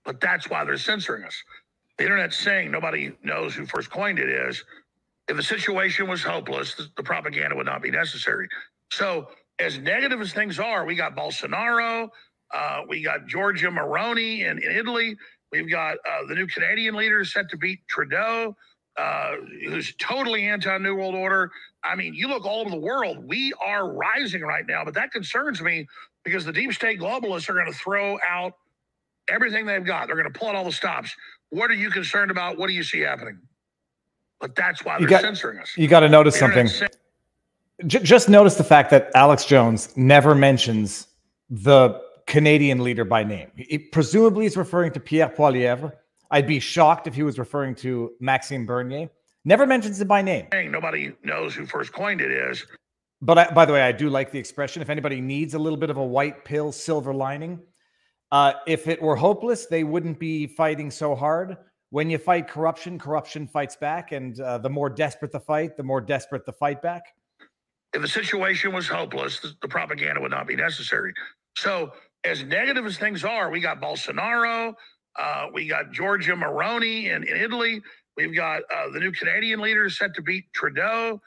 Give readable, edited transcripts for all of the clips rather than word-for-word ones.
But that's why they're censoring us. The internet's saying nobody knows who first coined it is. If the situation was hopeless, the propaganda would not be necessary. So as negative as things are, we got Bolsonaro, we got Giorgia Moroni in Italy, we've got the new Canadian leader set to beat Trudeau, who's totally anti-New World Order. I mean, you look all over the world, we are rising right now, but that concerns me because the deep state globalists are going to throw out everything they've got. They're going to pull out all the stops. What are you concerned about? What do you see happening? But that's why they're censoring us. You got to notice something. Just notice the fact that Alex Jones never mentions the Canadian leader by name. Presumably he's referring to Pierre Poilievre. I'd be shocked if he was referring to Maxime Bernier. Never mentions it by name. Nobody knows who first coined it is. But by the way, I do like the expression. If anybody needs a little bit of a white pill, silver lining, if it were hopeless, they wouldn't be fighting so hard. When you fight corruption, corruption fights back. And the more desperate the fight, the more desperate the fight back. If the situation was hopeless, the propaganda would not be necessary. So as negative as things are, we got Bolsonaro, we got Giorgia Moroni in Italy, we've got the new Canadian leader set to beat Trudeau.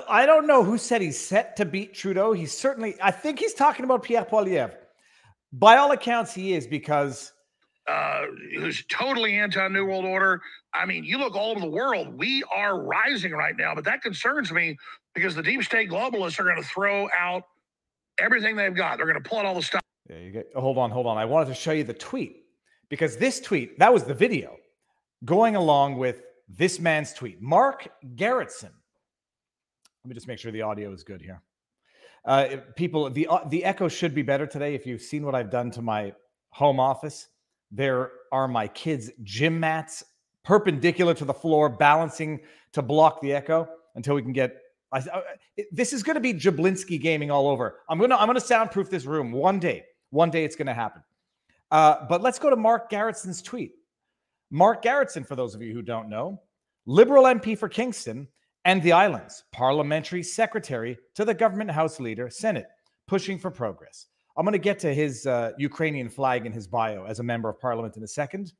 I don't know who said he's set to beat Trudeau. He's certainly, I think he's talking about Pierre Poilievre. By all accounts, he is, because who's totally anti-New World Order. I mean, you look all over the world, we are rising right now, but that concerns me because the deep state globalists are going to throw out everything they've got. They're going to pull out all the stuff. There you go. Hold on. I wanted to show you the tweet, because this tweet, that was the video going along with this man's tweet. Mark Garretson. Let me just make sure the audio is good here. People, the echo should be better today. If you've seen what I've done to my home office, there are my kids' gym mats perpendicular to the floor, balancing to block the echo until we can get. This is going to be Jablinski gaming all over. I'm gonna soundproof this room one day. One day it's going to happen. But let's go to Mark Garretson's tweet. Mark Garretson, for those of you who don't know, Liberal MP for Kingston and the Islands, parliamentary secretary to the government House Leader, Senate, pushing for progress. I'm going to get to his Ukrainian flag in his bio as a member of parliament in a second.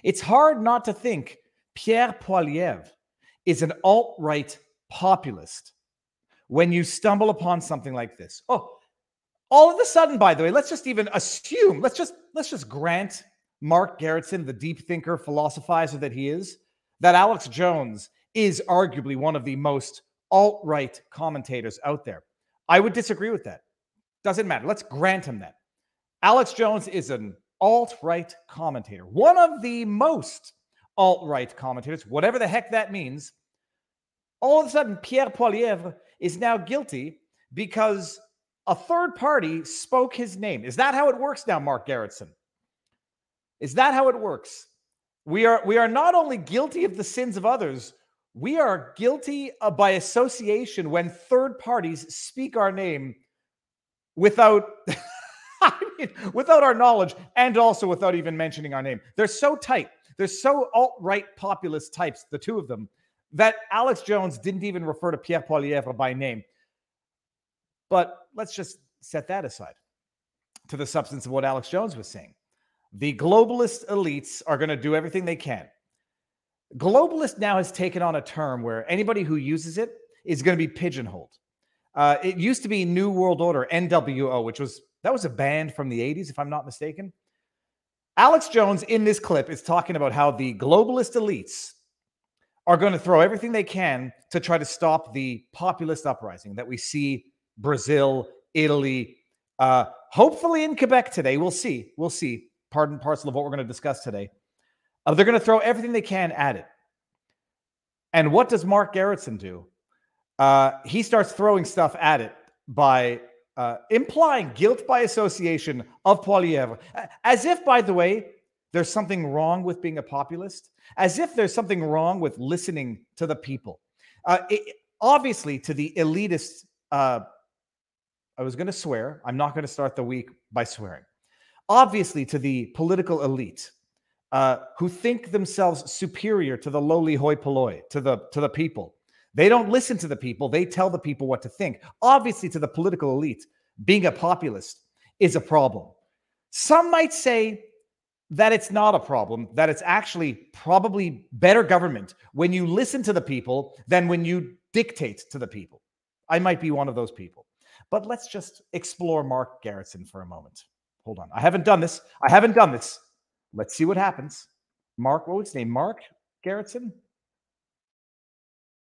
It's hard not to think Pierre Poilievre is an alt-right populist when you stumble upon something like this. Oh, all of a sudden, by the way, let's just even assume, let's just grant Mark Garretson, the deep thinker, philosophizer that he is, that Alex Jones is arguably one of the most alt-right commentators out there. I would disagree with that. Doesn't matter. Let's grant him that. Alex Jones is an alt-right commentator, one of the most alt-right commentators, whatever the heck that means. All of a sudden, Pierre Poilievre is now guilty because a third party spoke his name. Is that how it works now, Mark Garretson? Is that how it works? We are not only guilty of the sins of others, we are guilty by association when third parties speak our name without, without our knowledge, and also without even mentioning our name. They're so tight. They're so alt-right populist types, the two of them, that Alex Jones didn't even refer to Pierre Poilievre by name. But let's just set that aside to the substance of what Alex Jones was saying. The globalist elites are going to do everything they can. Globalist now has taken on a term where anybody who uses it is going to be pigeonholed. It used to be New World Order, NWO, that was a band from the 80s, if I'm not mistaken. Alex Jones in this clip is talking about how the globalist elites are going to throw everything they can to try to stop the populist uprising that we see Brazil, Italy, hopefully in Quebec today. We'll see. We'll see. Part and parcel of what we're going to discuss today. They're going to throw everything they can at it. And what does Mark Garretson do? He starts throwing stuff at it by implying guilt by association of Poilievre. As if, by the way, there's something wrong with being a populist. As if there's something wrong with listening to the people. Obviously, to the elitist, I was going to swear. I'm not going to start the week by swearing. Obviously, to the political elite, who think themselves superior to the lowly hoi polloi, to the people. They don't listen to the people. They tell the people what to think. Obviously, to the political elite, being a populist is a problem. Some might say that it's not a problem, that it's actually probably better government when you listen to the people than when you dictate to the people. I might be one of those people. But let's just explore Mark Garretson for a moment. Hold on. I haven't done this. Let's see what happens. Mark, what was his name? Mark Garretson?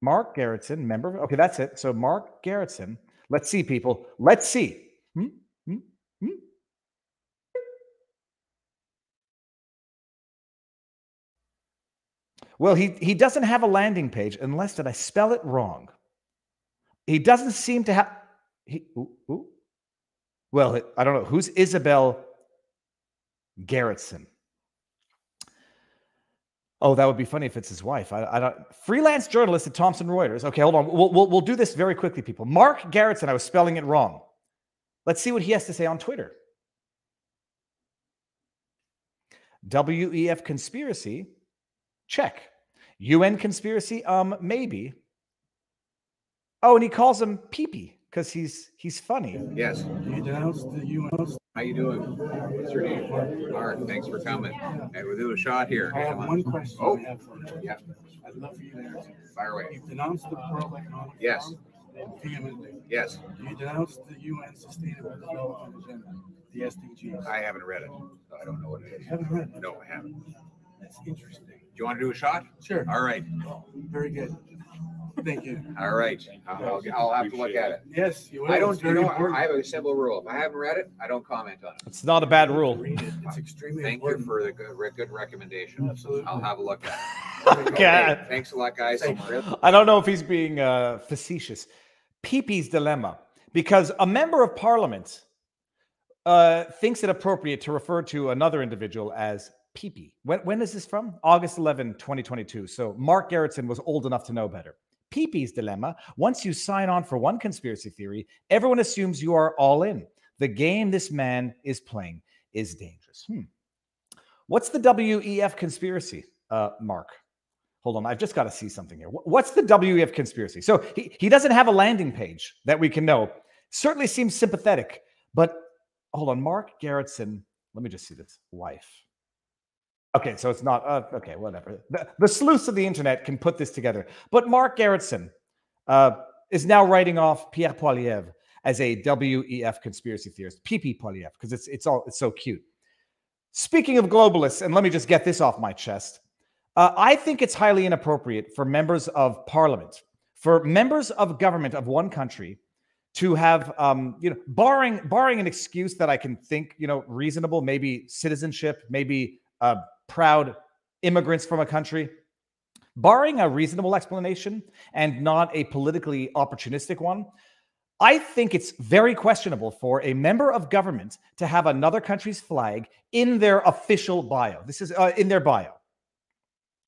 Mark Garretson, member. Okay, that's it. So Mark Garretson. Let's see, people. Let's see. Well, he doesn't have a landing page, unless, did I spell it wrong? He doesn't seem to have. Well, I don't know. Who's Isabel Garretson? Oh, that would be funny if it's his wife. I don't. Freelance journalist at Thomson Reuters. Okay, hold on. We'll do this very quickly, people. Mark Garretson. I was spelling it wrong. Let's see what he has to say on Twitter. WEF conspiracy. Check. UN conspiracy? Maybe. Oh, and he calls him Pee-Pee because he's funny. Yes. You denounced the UN. How you doing? What's your name? Mark, thanks for coming. Okay, we'll do a shot here. I have one question. Oh, I have for you. yeah. I'd love for you to answer. Fire away. You've denounced the World Economic Yes. Forum vehemently. Yes. You denounced the UN Sustainable Development Agenda, the SDGs. I haven't read it, so I don't know what it is. You haven't read it? No, I haven't. That's interesting. Do you want to do a shot? Sure. All right. Very good. Thank you. All right. I'll have to look at it. Yes, you will. I don't. It's You very know, important. I have a simple rule. If I haven't read it, I don't comment on it. It's not a bad rule. Read it. It's extremely Thank important. you for the good recommendation. Absolutely. I'll have a look at it. Okay. Thanks a lot, guys. I don't know if he's being facetious. Pee-Pee's dilemma, because a member of parliament thinks it appropriate to refer to another individual as Pee-Pee. When is this from? August 11, 2022. So Mark Garretson was old enough to know better. Pee-Pee's dilemma: once you sign on for one conspiracy theory, everyone assumes you are all in. The game this man is playing is dangerous. What's the WEF conspiracy, Mark? Hold on, I've just got to see something here. What's the WEF conspiracy? So he doesn't have a landing page that we can know. Certainly seems sympathetic, but hold on, Mark Garretson. Let me just see this. Wife. Okay, so it's not, okay, whatever. The sleuths of the internet can put this together. But Mark Garretson is now writing off Pierre Poilievre as a WEF conspiracy theorist. Pee-Pee Poilievre, because it's so cute. Speaking of globalists, and let me just get this off my chest, I think it's highly inappropriate for members of parliament, for members of government of one country to have, barring an excuse that I can think, reasonable, maybe citizenship, maybe proud immigrants from a country, barring a reasonable explanation and not a politically opportunistic one, I think it's very questionable for a member of government to have another country's flag in their official bio. This is in their bio.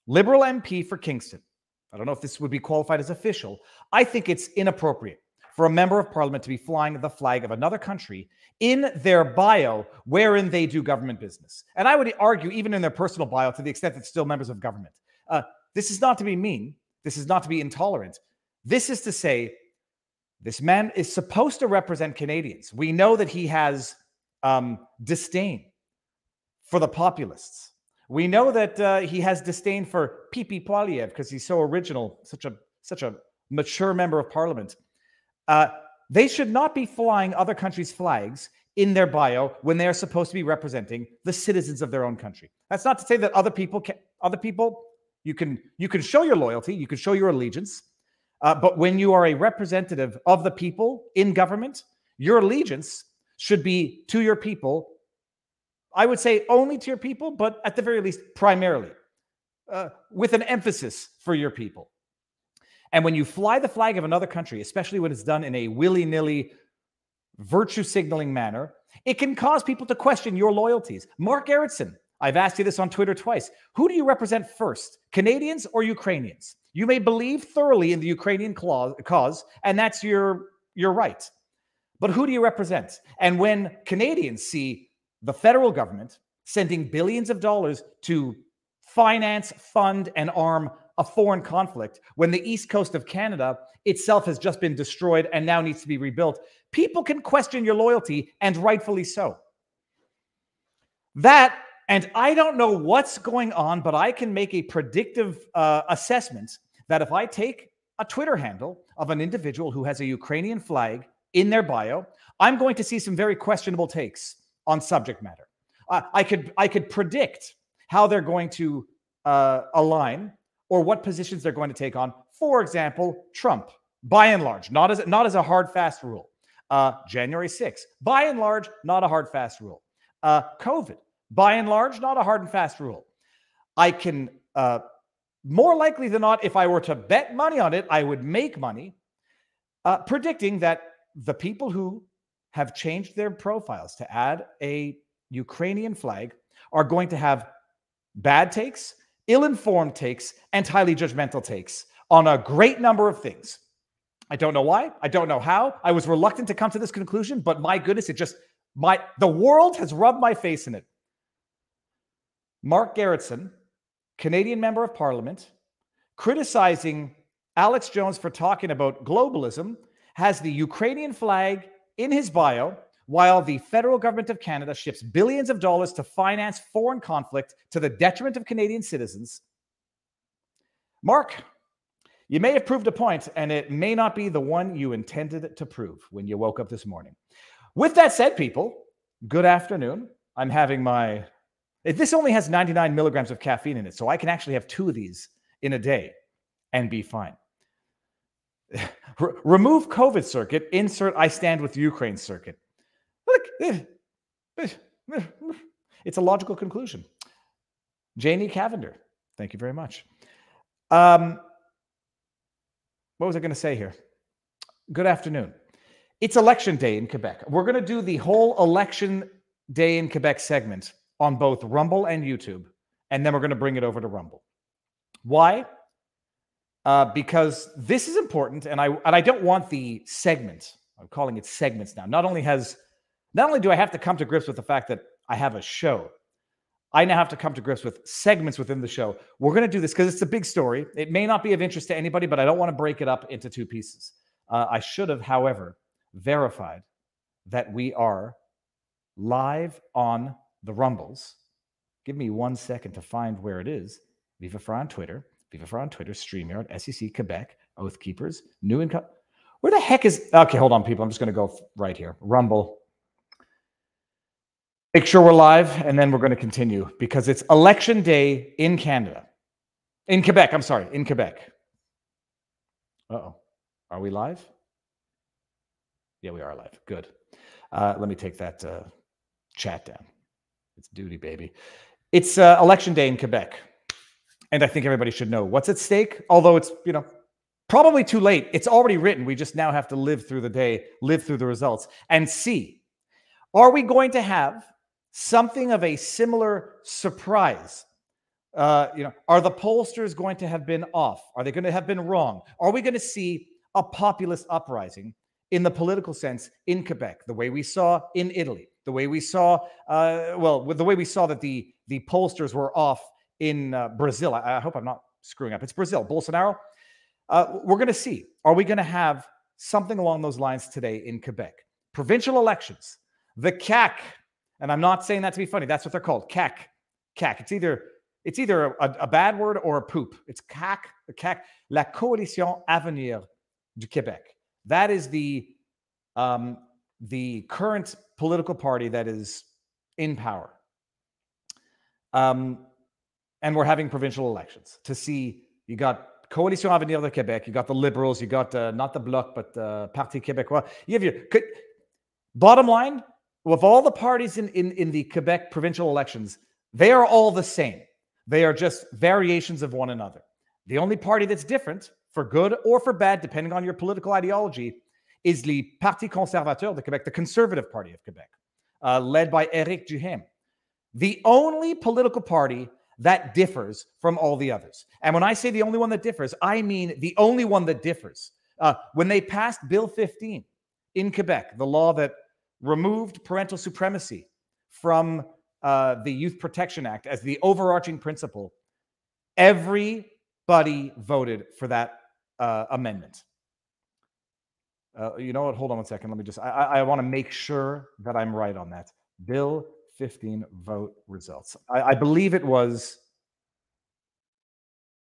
Liberal MP for Kingston. I don't know if this would be qualified as official. I think it's inappropriate for a member of parliament to be flying the flag of another country in their bio wherein they do government business. And I would argue even in their personal bio, to the extent that still members of government. This is not to be mean. This is not to be intolerant. This is to say, this man is supposed to represent Canadians. We know that he has disdain for the populists. We know that he has disdain for Pee-Pee Poilievre because he's so original, such a mature member of parliament. They should not be flying other countries' flags in their bio when they are supposed to be representing the citizens of their own country. That's not to say that other people, you can show your loyalty, you can show your allegiance, but when you are a representative of the people in government, your allegiance should be to your people. I would say only to your people, but at the very least, primarily, with an emphasis for your people. And when you fly the flag of another country, especially when it's done in a willy-nilly, virtue signaling manner, it can cause people to question your loyalties. Mark Garretson, I've asked you this on Twitter twice. Who do you represent first, Canadians or Ukrainians? You may believe thoroughly in the Ukrainian cause, and that's your right. But who do you represent? And when Canadians see the federal government sending billions of dollars to finance, fund, and arm a foreign conflict, when the east coast of Canada itself has just been destroyed and now needs to be rebuilt, people can question your loyalty, and rightfully so. That And I don't know what's going on, but I can make a predictive assessment that if I take a Twitter handle of an individual who has a Ukrainian flag in their bio, I'm going to see some very questionable takes on subject matter. I could predict how they're going to align or what positions they're going to take on. For example, Trump, by and large, not as a hard, fast rule. January 6th, by and large, not a hard, fast rule. COVID, by and large, not a hard and fast rule. I can, more likely than not, if I were to bet money on it, I would make money predicting that the people who have changed their profiles to add a Ukrainian flag are going to have bad takes, ill-informed takes, and highly judgmental takes on a great number of things. I don't know why. I don't know how. I was reluctant to come to this conclusion, but my goodness, the world has rubbed my face in it. Mark Gerritsen, Canadian member of parliament, criticizing Alex Jones for talking about globalism, has the Ukrainian flag in his bio, while the federal government of Canada ships billions of dollars to finance foreign conflict to the detriment of Canadian citizens. Mark, you may have proved a point, and it may not be the one you intended to prove when you woke up this morning. With that said, people, good afternoon. I'm having this only has 99 milligrams of caffeine in it, so I can actually have 2 of these in a day and be fine. Remove COVID circuit, insert I stand with Ukraine circuit. Look, it's a logical conclusion. Janie Cavender, thank you very much. What was I going to say here? Good afternoon. It's election day in Quebec. We're going to do the whole election day in Quebec segment on both Rumble and YouTube, and then we're going to bring it over to Rumble. Why? Because this is important, and I don't want the segment. I'm calling it segments now. Not only do I have to come to grips with the fact that I have a show, I now have to come to grips with segments within the show. We're going to do this because it's a big story. It may not be of interest to anybody, but I don't want to break it up into 2 pieces. I should have, however, verified that we are live on the Rumbles. Give me 1 second to find where it is. Viva on Twitter, StreamYard, SEC, Quebec, Oath Keepers, New Income. Where the heck is... Okay, hold on, people. I'm just going to go right here. Rumble. Make sure we're live, and then we're going to continue because it's election day in Canada. In Quebec, I'm sorry, in Quebec. Uh-oh. Are we live? Yeah, we are live. Good. Let me take that chat down. It's duty, baby. It's election day in Quebec. And I think everybody should know what's at stake, although it's, probably too late. It's already written. We just now have to live through the day, live through the results, and see. Are we going to have something of a similar surprise? Are the pollsters going to have been off? Are they going to have been wrong? Are we going to see a populist uprising in the political sense in Quebec, the way we saw in Italy, the way we saw, the way we saw that the pollsters were off in Brazil? I hope I'm not screwing up. It's Brazil, Bolsonaro. We're going to see. Are we going to have something along those lines today in Quebec? Provincial elections, the CAQ, and I'm not saying that to be funny. That's what they're called, CAQ. CAQ. It's either a bad word or a poop. It's CAQ, the CAQ, La Coalition Avenir du Québec. That is the current political party that is in power. And we're having provincial elections to see. You got Coalition Avenir de Québec. You got the Liberals. You got not the Bloc, but Parti Québécois. You have your bottom line. With all the parties in the Quebec provincial elections, they are all the same. They are just variations of one another. The only party that's different, for good or for bad, depending on your political ideology, is the Parti Conservateur de Québec, the Conservative Party of Quebec, led by Éric Duhaime. The only political party that differs from all the others. And when I say the only one that differs, I mean the only one that differs. When they passed Bill 15 in Quebec, the law that removed parental supremacy from the Youth Protection Act as the overarching principle, everybody voted for that amendment. You know what? Hold on 1 second. Let me just, I want to make sure that I'm right on that. Bill 15 vote results. I believe it was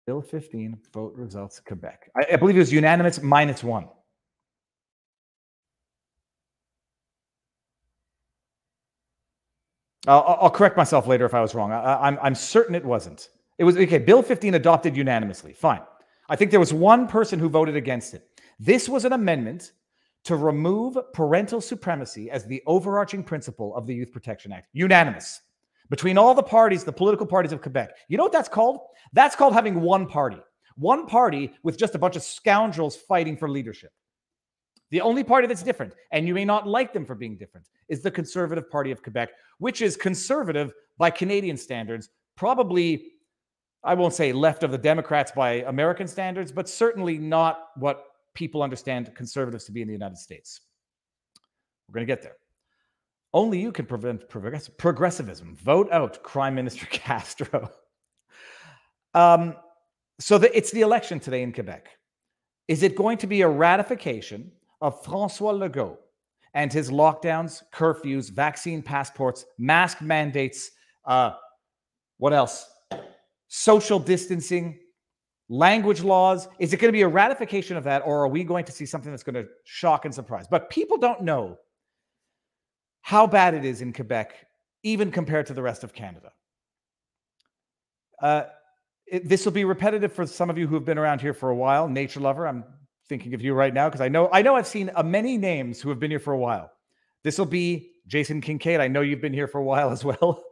Bill 15 vote results, Quebec. I believe it was unanimous -1. I'll correct myself later if I was wrong. I'm certain it wasn't. It was, okay, Bill 15 adopted unanimously. Fine. I think there was one person who voted against it. This was an amendment to remove parental supremacy as the overarching principle of the Youth Protection Act. Unanimous. Between all the parties, the political parties of Quebec. You know what that's called? That's called having one party. One party with just a bunch of scoundrels fighting for leadership. The only party that's different, and you may not like them for being different, is the Conservative Party of Quebec, which is conservative by Canadian standards, probably, I won't say left of the Democrats by American standards, but certainly not what people understand conservatives to be in the United States. We're going to get there. Only you can prevent progressivism. Vote out Prime Minister Castro. It's the election today in Quebec. Is it going to be a ratification of François Legault and his lockdowns, curfews, vaccine passports, mask mandates, what else? Social distancing, language laws? Is it going to be a ratification of that, or are we going to see something that's going to shock and surprise? But people don't know how bad it is in Quebec, even compared to the rest of Canada. This will be repetitive for some of you who have been around here for a while. Nature lover, I'm thinking of you right now because I know I've seen many names who have been here for a while. This will be Jason Kincaid. I know you've been here for a while as well.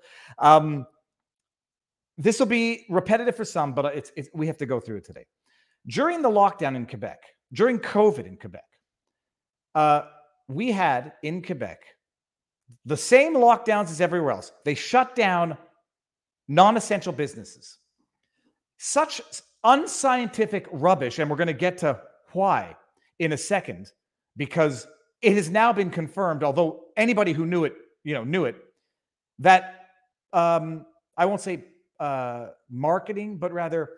This will be repetitive for some, but we have to go through it today. During the lockdown in Quebec, during COVID in Quebec, we had in Quebec the same lockdowns as everywhere else. They shut down non-essential businesses. Such unscientific rubbish, and we're going to get to why in a second, because it has now been confirmed, although anybody who knew it, knew it, that I won't say marketing, but rather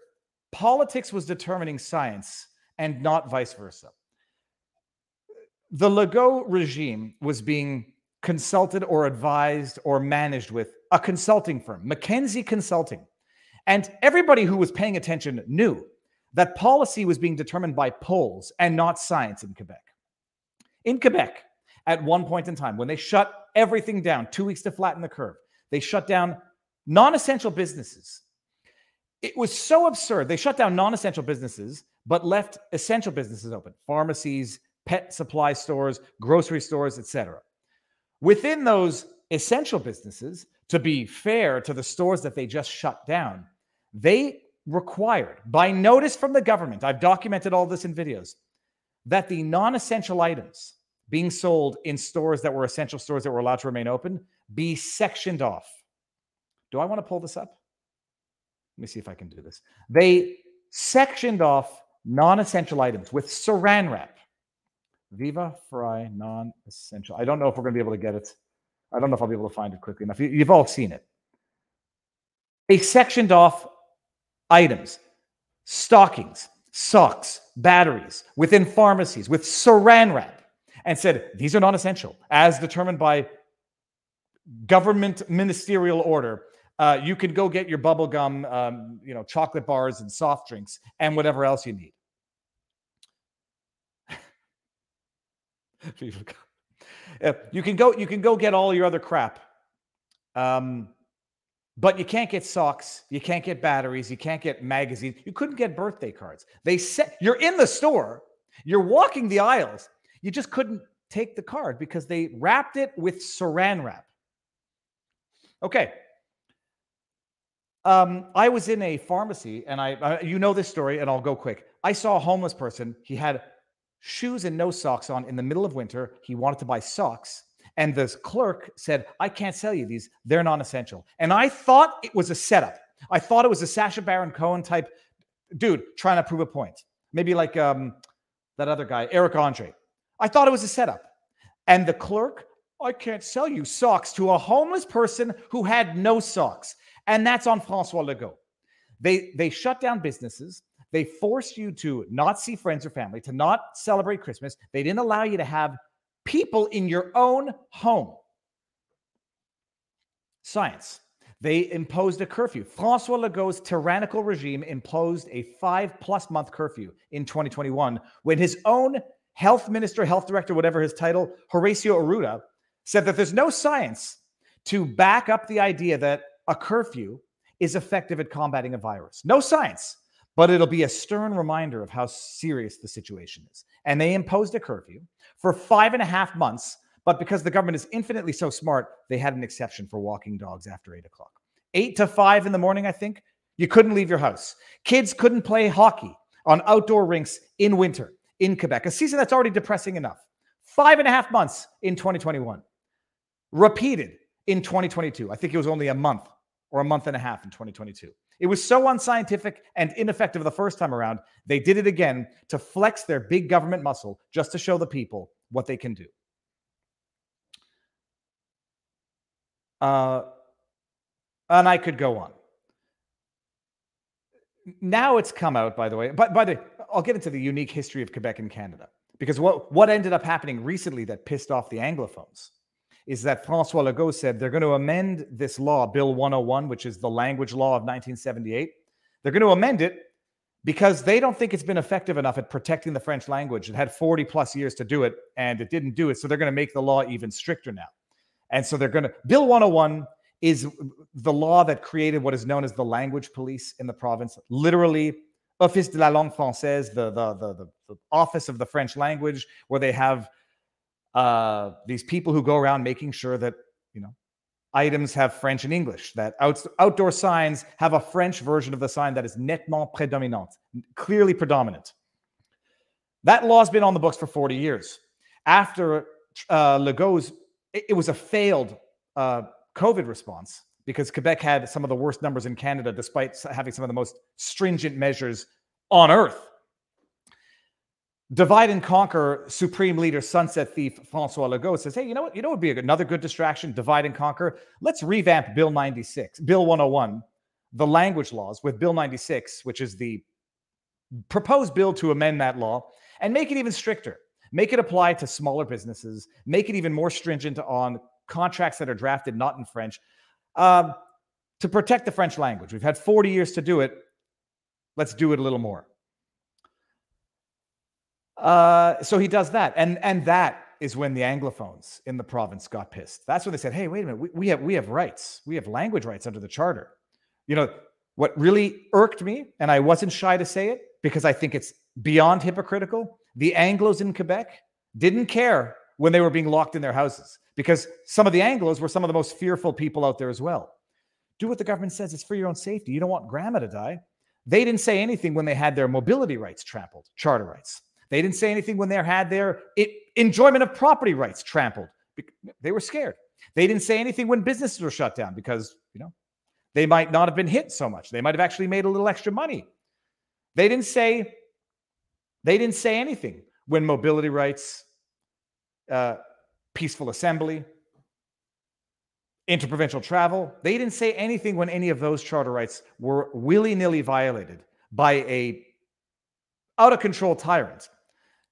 politics was determining science and not vice versa. The Legault regime was being consulted or advised or managed with a consulting firm, McKinsey Consulting. And everybody who was paying attention knew that policy was being determined by polls and not science in Quebec. In Quebec, at one point in time, when they shut everything down, 2 weeks to flatten the curve, they shut down non-essential businesses. It was so absurd. They shut down non-essential businesses, but left essential businesses open. Pharmacies, pet supply stores, grocery stores, etc. Within those essential businesses, to be fair to the stores that they just shut down, they required, by notice from the government, I've documented all this in videos, that the non-essential items being sold in stores that were essential stores that were allowed to remain open be sectioned off. Do I want to pull this up? Let me see if I can do this. They sectioned off non-essential items with saran wrap. Viva Fry non-essential. I don't know if we're going to be able to get it. I don't know if I'll be able to find it quickly enough. You've all seen it. They sectioned off items, stockings, socks, batteries within pharmacies with saran wrap and said, these are non-essential as determined by government ministerial order. You can go get your bubble gum, chocolate bars and soft drinks and whatever else you need. You can go get all your other crap. But you can't get socks, you can't get batteries, you can't get magazines, you couldn't get birthday cards. You're in the store, you're walking the aisles, you just couldn't take the card because they wrapped it with saran wrap. Okay. I was in a pharmacy, and you know this story, and I'll go quick. I saw a homeless person. He had shoes and no socks on in the middle of winter. He wanted to buy socks. And the clerk said, I can't sell you these. They're non-essential. And I thought it was a setup. I thought it was a Sacha Baron Cohen type dude trying to prove a point. Maybe like that other guy, Eric Andre. I thought it was a setup. And the clerk, I can't sell you socks to a homeless person who had no socks. And that's on François Legault. They shut down businesses. They forced you to not see friends or family, to not celebrate Christmas. They didn't allow you to have people in your own home. Science. They imposed a curfew. François Legault's tyrannical regime imposed a 5+ month curfew in 2021 when his own health minister, health director, whatever his title, Horacio Arruda, said that there's no science to back up the idea that a curfew is effective at combating a virus. No science, but it'll be a stern reminder of how serious the situation is. And they imposed a curfew for 5.5 months. But because the government is infinitely so smart, they had an exception for walking dogs after 8 o'clock. 8 to 5 in the morning, I think, you couldn't leave your house. Kids couldn't play hockey on outdoor rinks in winter in Quebec, a season that's already depressing enough. 5.5 months in 2021. Repeated in 2022. I think it was only a month or a month and a half in 2022. It was so unscientific and ineffective the first time around, they did it again to flex their big government muscle just to show the people what they can do. And I could go on. Now it's come out, by the way. But I'll get into the unique history of Quebec and Canada. Because what ended up happening recently that pissed off the Anglophones is that François Legault said they're going to amend this law, Bill 101, which is the language law of 1978. They're going to amend it because they don't think it's been effective enough at protecting the French language. It had 40+ years to do it, and it didn't do it. So they're going to make the law even stricter now. And so they're going to... Bill 101 is the law that created what is known as the language police in the province. Literally, Office de la langue française, the office of the French language, where they have these people who go around making sure that, items have French and English, that outdoor signs have a French version of the sign that is nettement prédominant, clearly predominant. That law's been on the books for 40 years. After Legault's... It was a failed COVID response because Quebec had some of the worst numbers in Canada, despite having some of the most stringent measures on earth. Divide and conquer supreme leader, sunset thief François Legault says, hey, you know what? Would be another good distraction, divide and conquer. Let's revamp Bill 101, the language laws, with Bill 96, which is the proposed bill to amend that law, and make it even stricter. Make it apply to smaller businesses. Make it even more stringent on contracts that are drafted not in French, to protect the French language. We've had 40 years to do it. Let's do it a little more. So he does that. And that is when the Anglophones in the province got pissed. That's when they said, hey, wait a minute. We have rights. We have language rights under the charter. What really irked me, and I wasn't shy to say it because I think it's beyond hypocritical, the Anglos in Quebec didn't care when they were being locked in their houses because some of the Anglos were some of the most fearful people out there as well. Do what the government says. It's for your own safety. You don't want grandma to die. They didn't say anything when they had their mobility rights trampled, charter rights. They didn't say anything when they had their enjoyment of property rights trampled. They were scared. They didn't say anything when businesses were shut down because, they might not have been hit so much. They might have actually made a little extra money. They didn't say anything when mobility rights, peaceful assembly, interprovincial travel. They didn't say anything when any of those charter rights were willy-nilly violated by a out-of-control tyrant.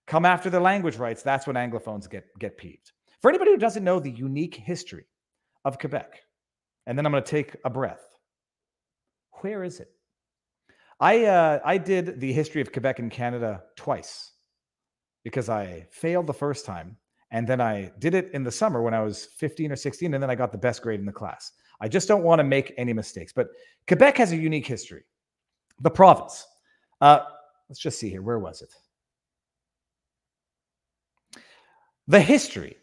Come after their language rights, that's when Anglophones get peeved. For anybody who doesn't know the unique history of Quebec, and then I'm going to take a breath. Where is it? I did the history of Quebec and Canada twice because I failed the first time, and then I did it in the summer when I was 15 or 16, and then I got the best grade in the class. I just don't want to make any mistakes. But Quebec has a unique history. The province. Let's just see here. Where was it? The history.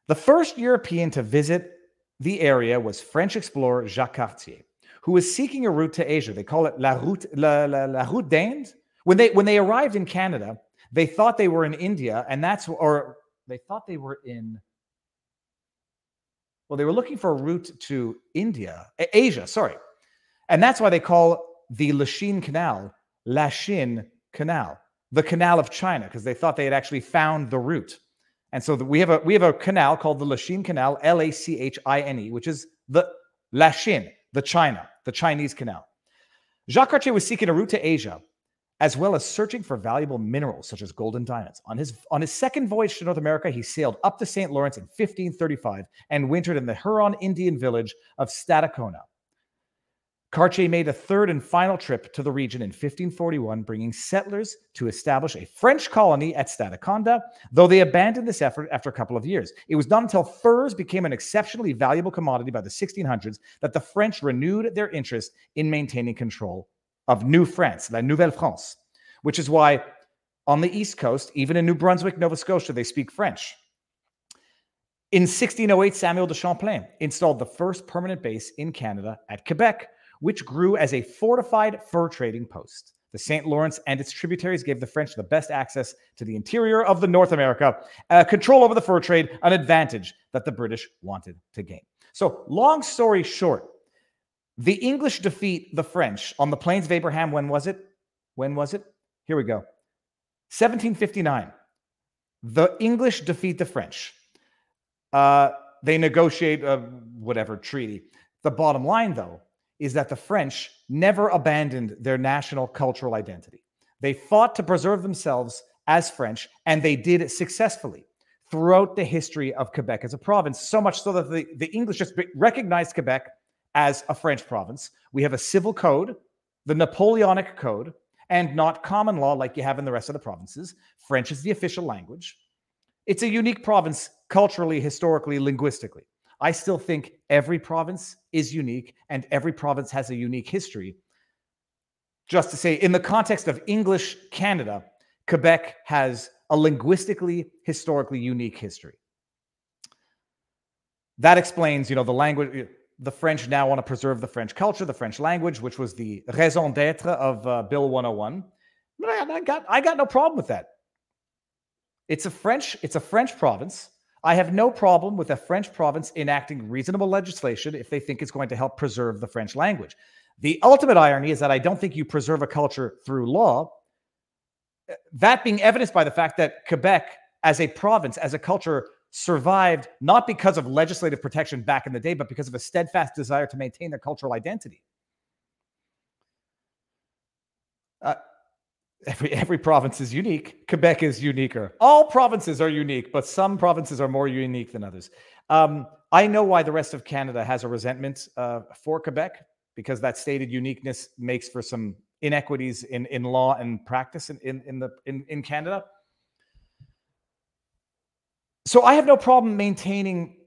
The first European to visit the area was French explorer Jacques Cartier, who was seeking a route to Asia. They call it la route d'Inde. When they arrived in Canada, they thought they were in India, and they thought they were in. Well, they were looking for a route to Asia, sorry, and that's why they call the Lachine Canal Lachine Canal, the Canal of China, because they thought they had actually found the route. And so we have a canal called the Lachine Canal, Lachine, which is the Lachine, the Chinese canal. Jacques Cartier was seeking a route to Asia as well as searching for valuable minerals such as gold and diamonds. On his second voyage to North America, he sailed up the St. Lawrence in 1535 and wintered in the Huron Indian village of Stadacona. Cartier made a third and final trip to the region in 1541, bringing settlers to establish a French colony at Stadacona, though they abandoned this effort after a couple of years. It was not until furs became an exceptionally valuable commodity by the 1600s that the French renewed their interest in maintaining control of New France, La Nouvelle France, which is why on the East Coast, even in New Brunswick, Nova Scotia, they speak French. In 1608, Samuel de Champlain installed the first permanent base in Canada at Quebec, which grew as a fortified fur trading post. The St. Lawrence and its tributaries gave the French the best access to the interior of North America, control over the fur trade, an advantage that the British wanted to gain. So, long story short, the English defeat the French on the Plains of Abraham. When was it? When was it? Here we go. 1759. The English defeat the French. They negotiate whatever treaty. The bottom line, though, is that the French never abandoned their national cultural identity. They fought to preserve themselves as French, and they did it successfully throughout the history of Quebec as a province, so much so that the English just recognized Quebec as a French province. We have a civil code, the Napoleonic Code, and not common law like you have in the rest of the provinces. French is the official language. It's a unique province culturally, historically, linguistically. I still think every province is unique and every province has a unique history. Just to say, in the context of English Canada, Quebec has a linguistically, historically unique history. That explains, the language. The French now want to preserve the French culture, the French language, which was the raison d'être of Bill 101. But I got no problem with that. It's a French province. I have no problem with a French province enacting reasonable legislation if they think it's going to help preserve the French language. The ultimate irony is that I don't think you preserve a culture through law. That being evidenced by the fact that Quebec, as a province, as a culture, survived not because of legislative protection back in the day, but because of a steadfast desire to maintain their cultural identity. Every province is unique. Quebec is uniquer. All provinces are unique, but some provinces are more unique than others. I know why the rest of Canada has a resentment for Quebec, because that stated uniqueness makes for some inequities in law and practice in Canada. So I have no problem maintaining,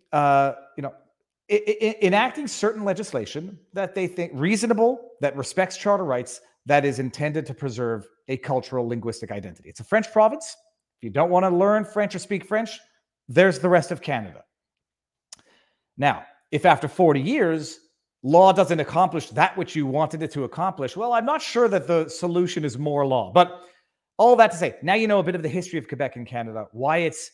enacting certain legislation that they think reasonable, that respects charter rights, that is intended to preserve a cultural linguistic identity. It's a French province. If you don't want to learn French or speak French, there's the rest of Canada. Now, if after 40 years, law doesn't accomplish that which you wanted it to accomplish, well, I'm not sure that the solution is more law. But all that to say, now you know a bit of the history of Quebec and Canada, why it's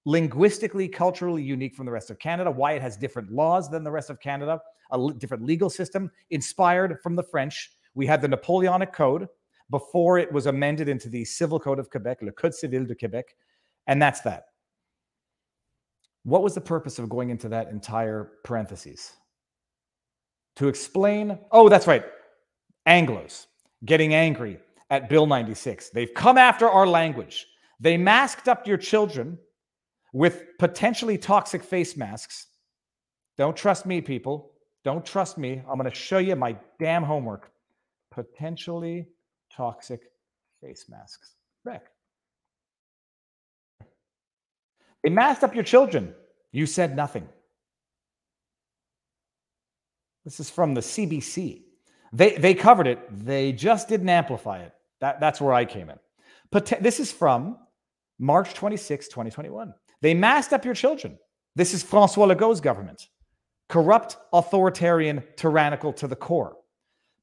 linguistically, culturally unique from the rest of Canada, why it has different laws than the rest of Canada, a different legal system inspired from the French. We had the Napoleonic Code before it was amended into the Civil Code of Quebec, le Code Civil de Québec, and that's that. What was the purpose of going into that entire parentheses? To explain, oh, that's right, Anglos getting angry at Bill 96. They've come after our language. They masked up your children with potentially toxic face masks. Don't trust me, people. Don't trust me. I'm going to show you my damn homework. Potentially toxic face masks. Correct. They masked up your children. You said nothing. This is from the CBC. They covered it. They just didn't amplify it. That's where I came in. This is from March 26, 2021. They masked up your children. This is François Legault's government. Corrupt, authoritarian, tyrannical to the core.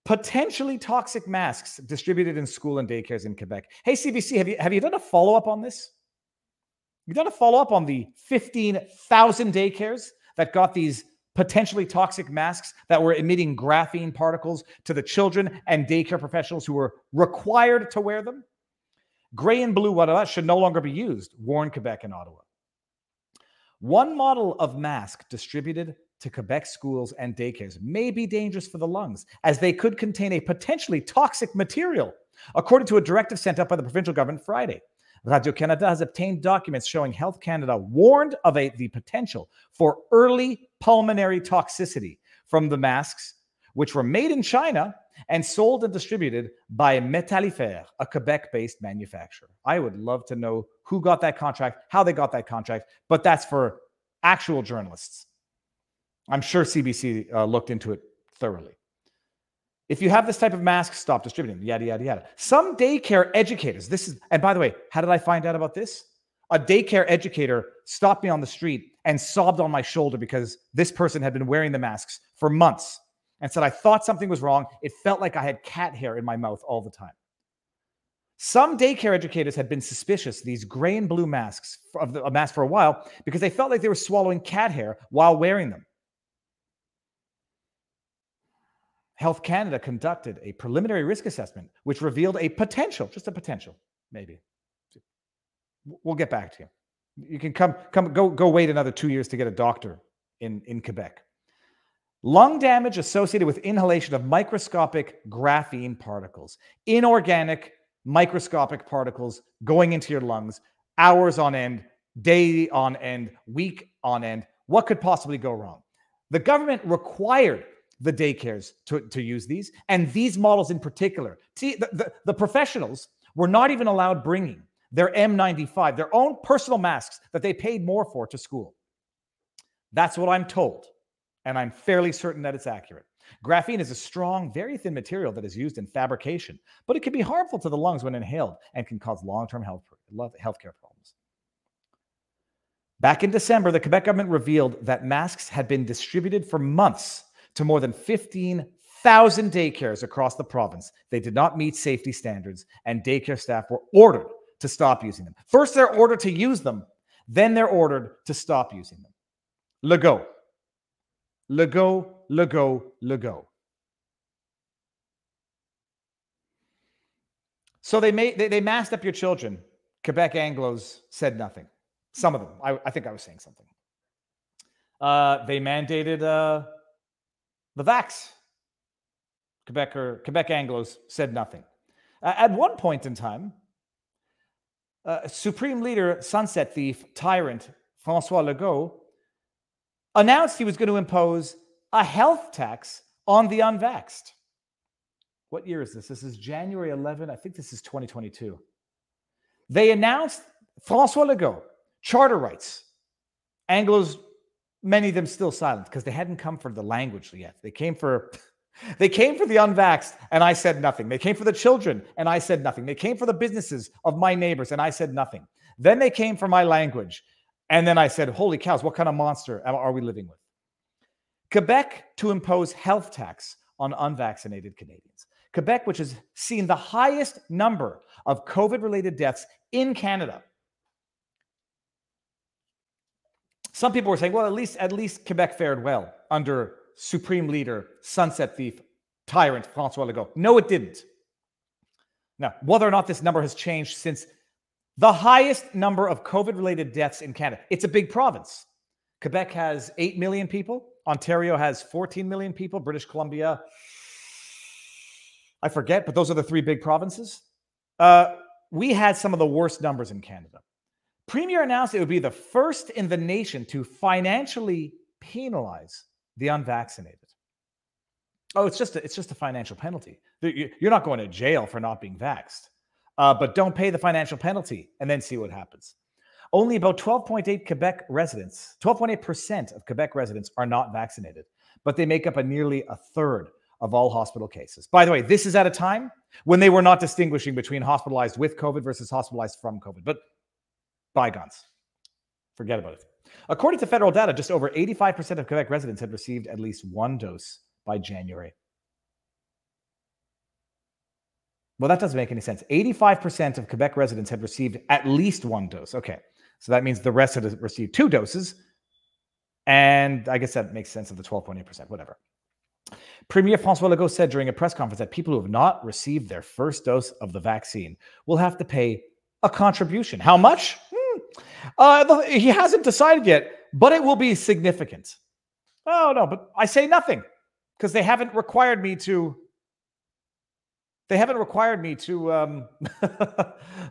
Potentially toxic masks distributed in school and daycares in Quebec. Hey, CBC, have you done a follow-up on this? You've done a follow-up on the 15,000 daycares that got these potentially toxic masks that were emitting graphene particles to the children and daycare professionals who were required to wear them? Gray and blue Ottawa should no longer be used, warned Quebec and Ottawa. One model of mask distributed to Quebec schools and daycares may be dangerous for the lungs, as they could contain a potentially toxic material according to a directive sent out by the provincial government Friday. Radio-Canada has obtained documents showing Health Canada warned of the potential for early pulmonary toxicity from the masks, which were made in China and sold and distributed by Métallifère, a Quebec-based manufacturer. I would love to know who got that contract, how they got that contract, but that's for actual journalists. I'm sure CBC looked into it thoroughly. If you have this type of mask, stop distributing them, yada, yada, yada. Some daycare educators, and by the way, how did I find out about this? A daycare educator stopped me on the street and sobbed on my shoulder because this person had been wearing the masks for months and said, I thought something was wrong. It felt like I had cat hair in my mouth all the time. Some daycare educators had been suspicious of these gray and blue masks, a mask for a while, because they felt like they were swallowing cat hair while wearing them. Health Canada conducted a preliminary risk assessment, which revealed a potential, just a potential, maybe. We'll get back to you. You can go wait another 2 years to get a doctor in Quebec. Lung damage associated with inhalation of microscopic graphene particles, inorganic microscopic particles going into your lungs, hours on end, day on end, week on end. What could possibly go wrong? The government required the daycares to use these, and these models in particular. See, the professionals were not even allowed bringing their M95, their own personal masks that they paid more for, to school. That's what I'm told, and I'm fairly certain that it's accurate. Graphene is a strong, very thin material that is used in fabrication, but it can be harmful to the lungs when inhaled and can cause long-term healthcare problems. Back in December, the Quebec government revealed that masks had been distributed for months to more than 15,000 daycares across the province. They did not meet safety standards, and daycare staff were ordered to stop using them. First, they're ordered to use them. Then they're ordered to stop using them. Legault. Legault, Legault, Legault. So they masked up your children. Quebec Anglos said nothing. Some of them. I think I was saying something. They mandated the vax. Quebec Anglos said nothing. At one point in time, Supreme Leader, Sunset Thief, Tyrant, François Legault, announced he was going to impose a health tax on the unvaxxed. What year is this? This is January 11. I think this is 2022. They announced, François Legault, charter rights. Anglos, many of them still silent because they hadn't come for the language yet. They came for the unvaxxed, and I said nothing. They came for the children, and I said nothing. They came for the businesses of my neighbors, and I said nothing. Then they came for my language, and then I said, holy cows, what kind of monster are we living with? Quebec to impose health tax on unvaccinated Canadians. Quebec, which has seen the highest number of COVID-related deaths in Canada. Some people were saying, well, at least Quebec fared well under Supreme Leader, Sunset Thief, Tyrant, François Legault. No, it didn't. Now, whether or not this number has changed since the highest number of COVID-related deaths in Canada. It's a big province. Quebec has 8 million people. Ontario has 14 million people. British Columbia, I forget, but those are the three big provinces. We had some of the worst numbers in Canada. Premier announced it would be the first in the nation to financially penalize the unvaccinated. Oh, it's just a financial penalty. You're not going to jail for not being vaxxed, but don't pay the financial penalty and then see what happens. Only about 12.8% of Quebec residents are not vaccinated, but they make up nearly a third of all hospital cases. By the way, this is at a time when they were not distinguishing between hospitalized with COVID versus hospitalized from COVID, but bygones. Forget about it. According to federal data, just over 85% of Quebec residents had received at least one dose by January. Well, that doesn't make any sense. 85% of Quebec residents had received at least one dose. Okay, so that means the rest had received 2 doses. And I guess that makes sense of the 12.8%, whatever. Premier François Legault said during a press conference that people who have not received their first dose of the vaccine will have to pay a contribution. How much? He hasn't decided yet, but it will be significant. Oh, no, but I say nothing because they haven't required me to They haven't required me to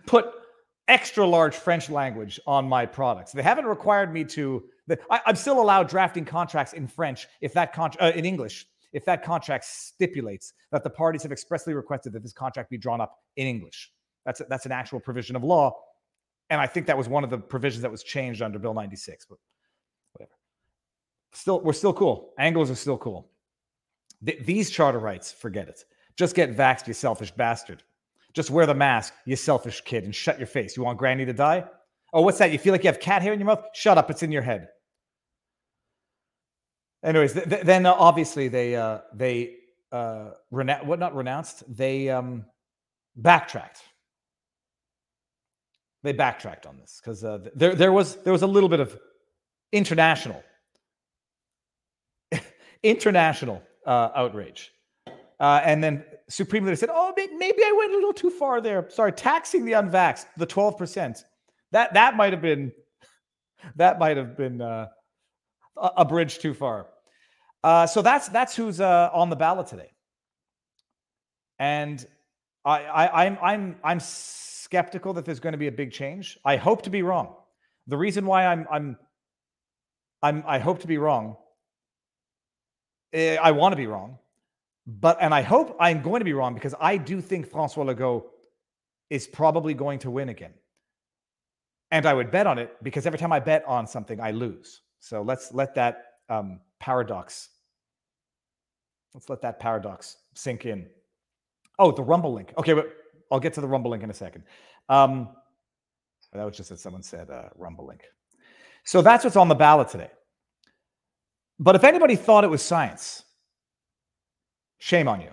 put extra large French language on my products. They haven't required me to. I'm still allowed drafting contracts in French if that in English if that contract stipulates that the parties have expressly requested that this contract be drawn up in English. That's an actual provision of law, and I think that was one of the provisions that was changed under Bill 96. But whatever. We're still cool. Anglos are still cool. These charter rights, forget it. Just get vaxxed, you selfish bastard. Just wear the mask, you selfish kid, and shut your face. You want Granny to die? Oh, what's that? You feel like you have cat hair in your mouth? Shut up, it's in your head. Anyways, then obviously they backtracked. They backtracked on this because there was a little bit of international outrage, and then Supreme Leader said, "Oh, maybe I went a little too far there. Sorry, taxing the unvaxxed, the 12%. That might have been a bridge too far." So that's who's on the ballot today, and I'm skeptical that there's going to be a big change. I hope to be wrong. The reason why I hope to be wrong, I want to be wrong, and I hope I'm going to be wrong because I do think François Legault is probably going to win again. And I would bet on it because every time I bet on something, I lose. So let's let that paradox sink in. Oh, the Rumble link. Okay, but I'll get to the Rumble link in a second. That was just that someone said Rumble link. So that's what's on the ballot today. But if anybody thought it was science, shame on you.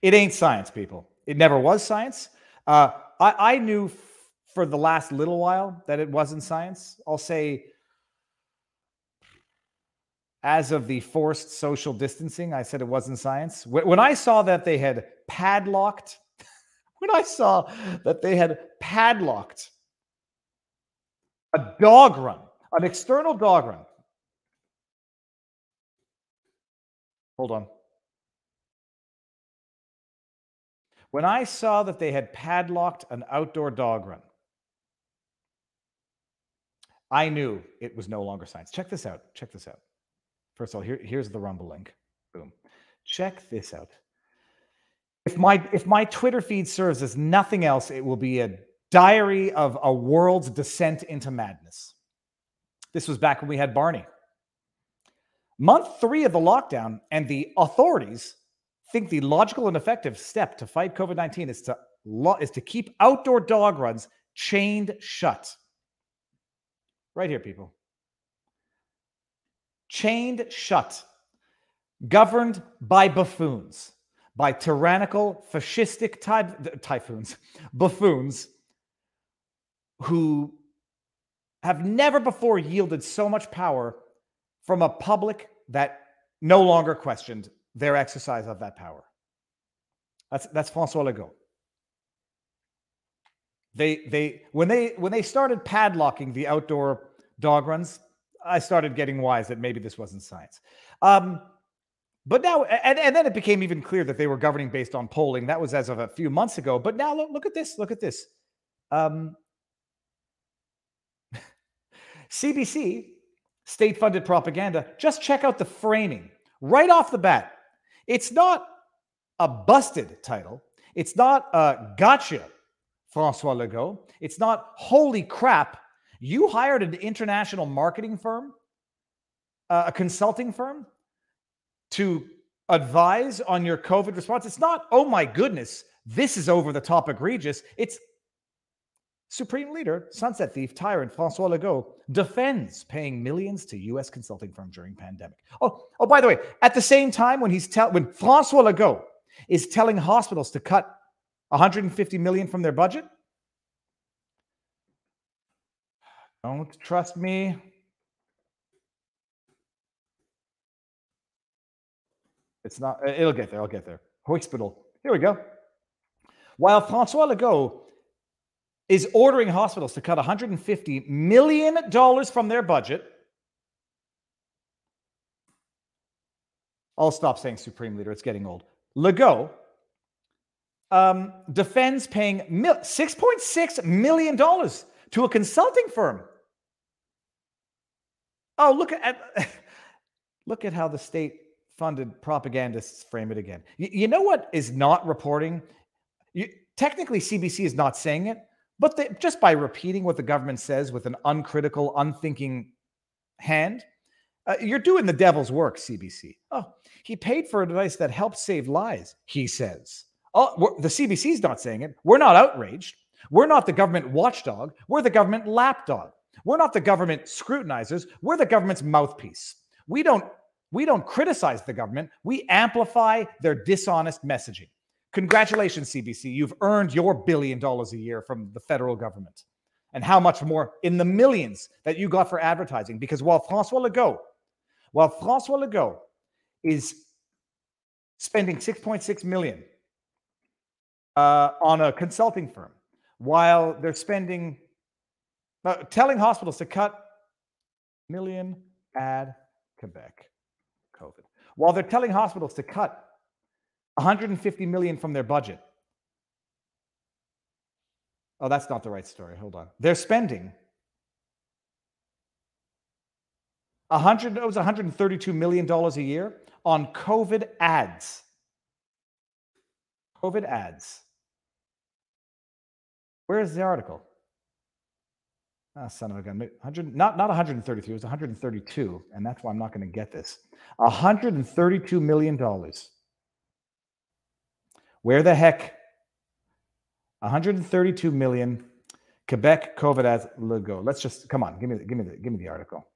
It ain't science, people. It never was science. I knew for the last little while that it wasn't science. I'll say as of the forced social distancing, I said it wasn't science. When I saw that they had padlocked, a dog run, an external dog run. Hold on. When I saw that they had padlocked an outdoor dog run, I knew it was no longer science. Check this out. First of all, here's the Rumble link. Boom. Check this out. If my Twitter feed serves as nothing else, it will be a diary of a world's descent into madness. This was back when we had Barney. Month 3 of the lockdown, and the authorities think the logical and effective step to fight COVID-19 is to keep outdoor dog runs chained shut. Right here, people. Chained shut. Governed by buffoons. By tyrannical, fascistic buffoons who have never before yielded so much power from a public that no longer questioned their exercise of that power. That's François Legault. When they started padlocking the outdoor dog runs, I started getting wise that maybe this wasn't science. But now, and then it became even clear that they were governing based on polling. That was as of a few months ago. But now look at this. Look at this. CBC, state-funded propaganda. Just check out the framing right off the bat. It's not a busted title. It's not a gotcha, François Legault. It's not holy crap. You hired an international marketing firm, a consulting firm, to advise on your COVID response. It's not, oh my goodness, this is over the top egregious. It's Supreme Leader, Sunset Thief, Tyrant, François Legault defends paying millions to U.S. consulting firm during pandemic. Oh, by the way, at the same time when François Legault is telling hospitals to cut $150 million from their budget, don't trust me. It's not, it'll get there. I'll get there. Hospital. Here we go. While François Legault is ordering hospitals to cut $150 million from their budget, I'll stop saying Supreme Leader. It's getting old. Legault defends paying $6.6 million to a consulting firm. Oh, look at how the state-funded propagandists frame it again. You know what is not reporting? Technically, CBC is not saying it, but just by repeating what the government says with an uncritical, unthinking hand, you're doing the devil's work, CBC. Oh, he paid for advice that helped save lives, he says. Oh, the CBC's not saying it. We're not outraged. We're not the government watchdog. We're the government lapdog. We're not the government scrutinizers. We're the government's mouthpiece. We don't criticize the government. We amplify their dishonest messaging. Congratulations, CBC. You've earned your $1 billion a year from the federal government. And how much more in the millions that you got for advertising. Because while François Legault is spending $6.6 million on a consulting firm, while they're spending, telling hospitals to cut million ad Quebec COVID, while they're telling hospitals to cut $150 million from their budget. Oh, that's not the right story. Hold on. They're spending $132 million a year on COVID ads. COVID ads. Where is the article? Ah, son of a gun. Not 133, it was 132, and that's why I'm not going to get this. $132 million. Where the heck? 132 million. Quebec COVID ads. Legault. Let's just come on. Give me the article.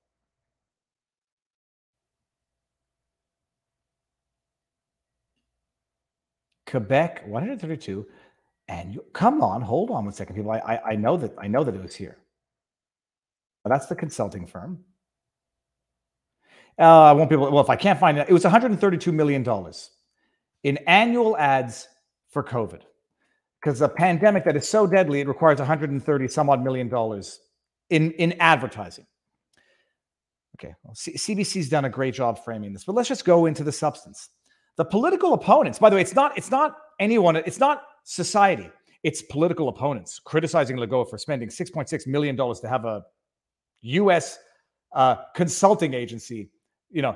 Quebec 132. And you, come on, hold on one second, people. I know that it was here. But that's the consulting firm. I won't be able. Well, if I can't find it, it was $132 million in annual ads for COVID. Because a pandemic that is so deadly, it requires 130 some odd million dollars in advertising. Okay, well, CBC's done a great job framing this, but let's just go into the substance. The political opponents, by the way, it's not anyone, it's not society, it's political opponents criticizing Legault for spending $6.6 million to have a U.S. Consulting agency,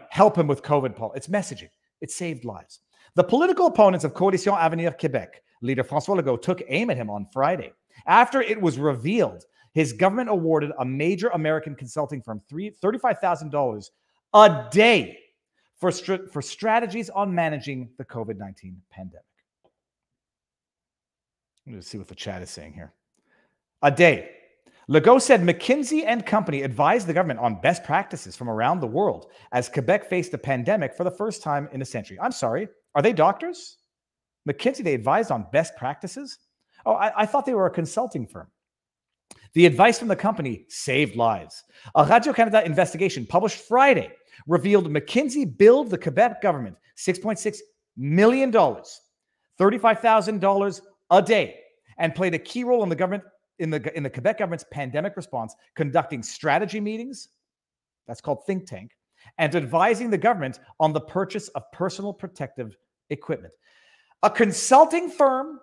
help him with COVID. It's messaging. It saved lives. The political opponents of Coalition Avenir Québec, leader François Legault, took aim at him on Friday after it was revealed his government awarded a major American consulting firm $35,000 a day for strategies on managing the COVID-19 pandemic. Let's see what the chat is saying here. A day. Legault said McKinsey and Company advised the government on best practices from around the world as Quebec faced a pandemic for the first time in a century. I'm sorry, are they doctors? McKinsey, they advised on best practices? Oh, I thought they were a consulting firm. The advice from the company saved lives. A Radio-Canada investigation published Friday revealed McKinsey billed the Quebec government $6.6 million, $35,000 a day, and played a key role in the government in the Quebec government's pandemic response, conducting strategy meetings, that's called think tank, and advising the government on the purchase of personal protective equipment. A consulting firm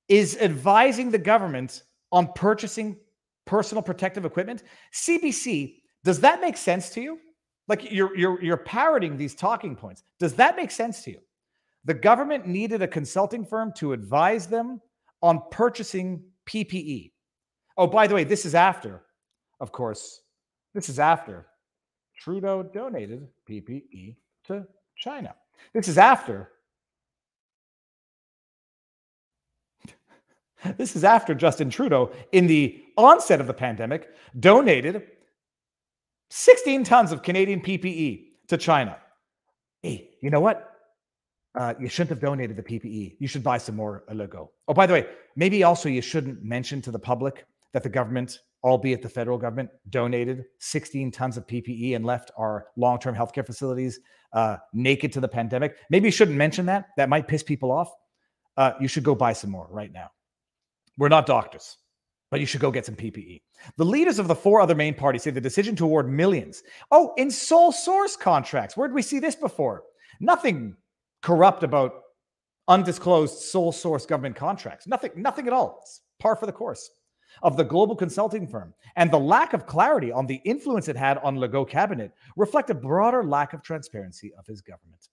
is advising the government on purchasing personal protective equipment. CBC, does that make sense to you? Like you're parroting these talking points. Does that make sense to you? The government needed a consulting firm to advise them on purchasing PPE. Oh, by the way, this is after, of course, Trudeau donated PPE to China. This is after Justin Trudeau, in the onset of the pandemic, donated 16 tons of Canadian PPE to China. Hey, you know what? You shouldn't have donated the PPE. You should buy some more Legault. Oh, by the way, maybe also you shouldn't mention to the public that the government, albeit the federal government, donated 16 tons of PPE and left our long-term healthcare facilities naked to the pandemic. Maybe you shouldn't mention that. That might piss people off. You should go buy some more right now. We're not doctors, but you should go get some PPE. The leaders of the four other main parties say the decision to award millions. Oh, in sole source contracts. Where did we see this before? Nothing corrupt about undisclosed sole source government contracts. Nothing at all. It's par for the course of the global consulting firm. And the lack of clarity on the influence it had on Legault cabinet reflect a broader lack of transparency of his government.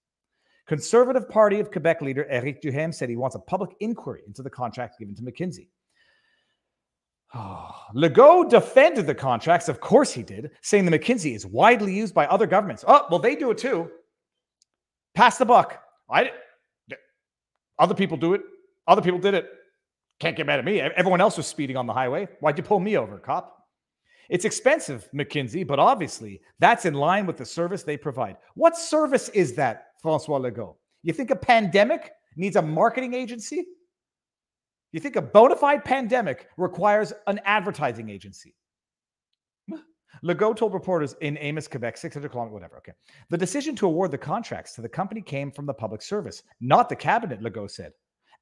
Conservative Party of Quebec leader Éric Duhaime said he wants a public inquiry into the contract given to McKinsey. Legault defended the contracts, of course he did, saying the McKinsey is widely used by other governments. Oh, well, they do it too. Pass the buck. Other people do it. Other people did it. Can't get mad at me. Everyone else was speeding on the highway. Why'd you pull me over, cop? It's expensive, McKinsey, but obviously that's in line with the service they provide. What service is that, François Legault? You think a pandemic needs a marketing agency? You think a bona fide pandemic requires an advertising agency? Legault told reporters in Amos, Quebec, 600 kilometers, whatever. Okay. The decision to award the contracts to the company came from the public service, not the cabinet, Legault said,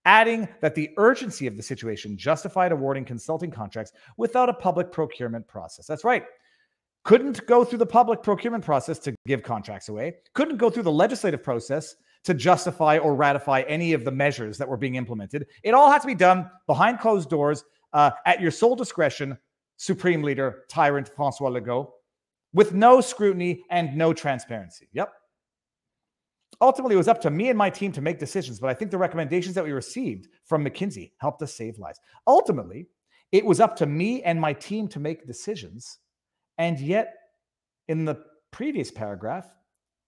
adding that the urgency of the situation justified awarding consulting contracts without a public procurement process. That's right. Couldn't go through the public procurement process to give contracts away. Couldn't go through the legislative process to justify or ratify any of the measures that were being implemented. It all had to be done behind closed doors at your sole discretion, Supreme Leader, Tyrant François Legault, with no scrutiny and no transparency. Yep. Ultimately, it was up to me and my team to make decisions, but I think the recommendations that we received from McKinsey helped us save lives. Ultimately, it was up to me and my team to make decisions, and yet in the previous paragraph,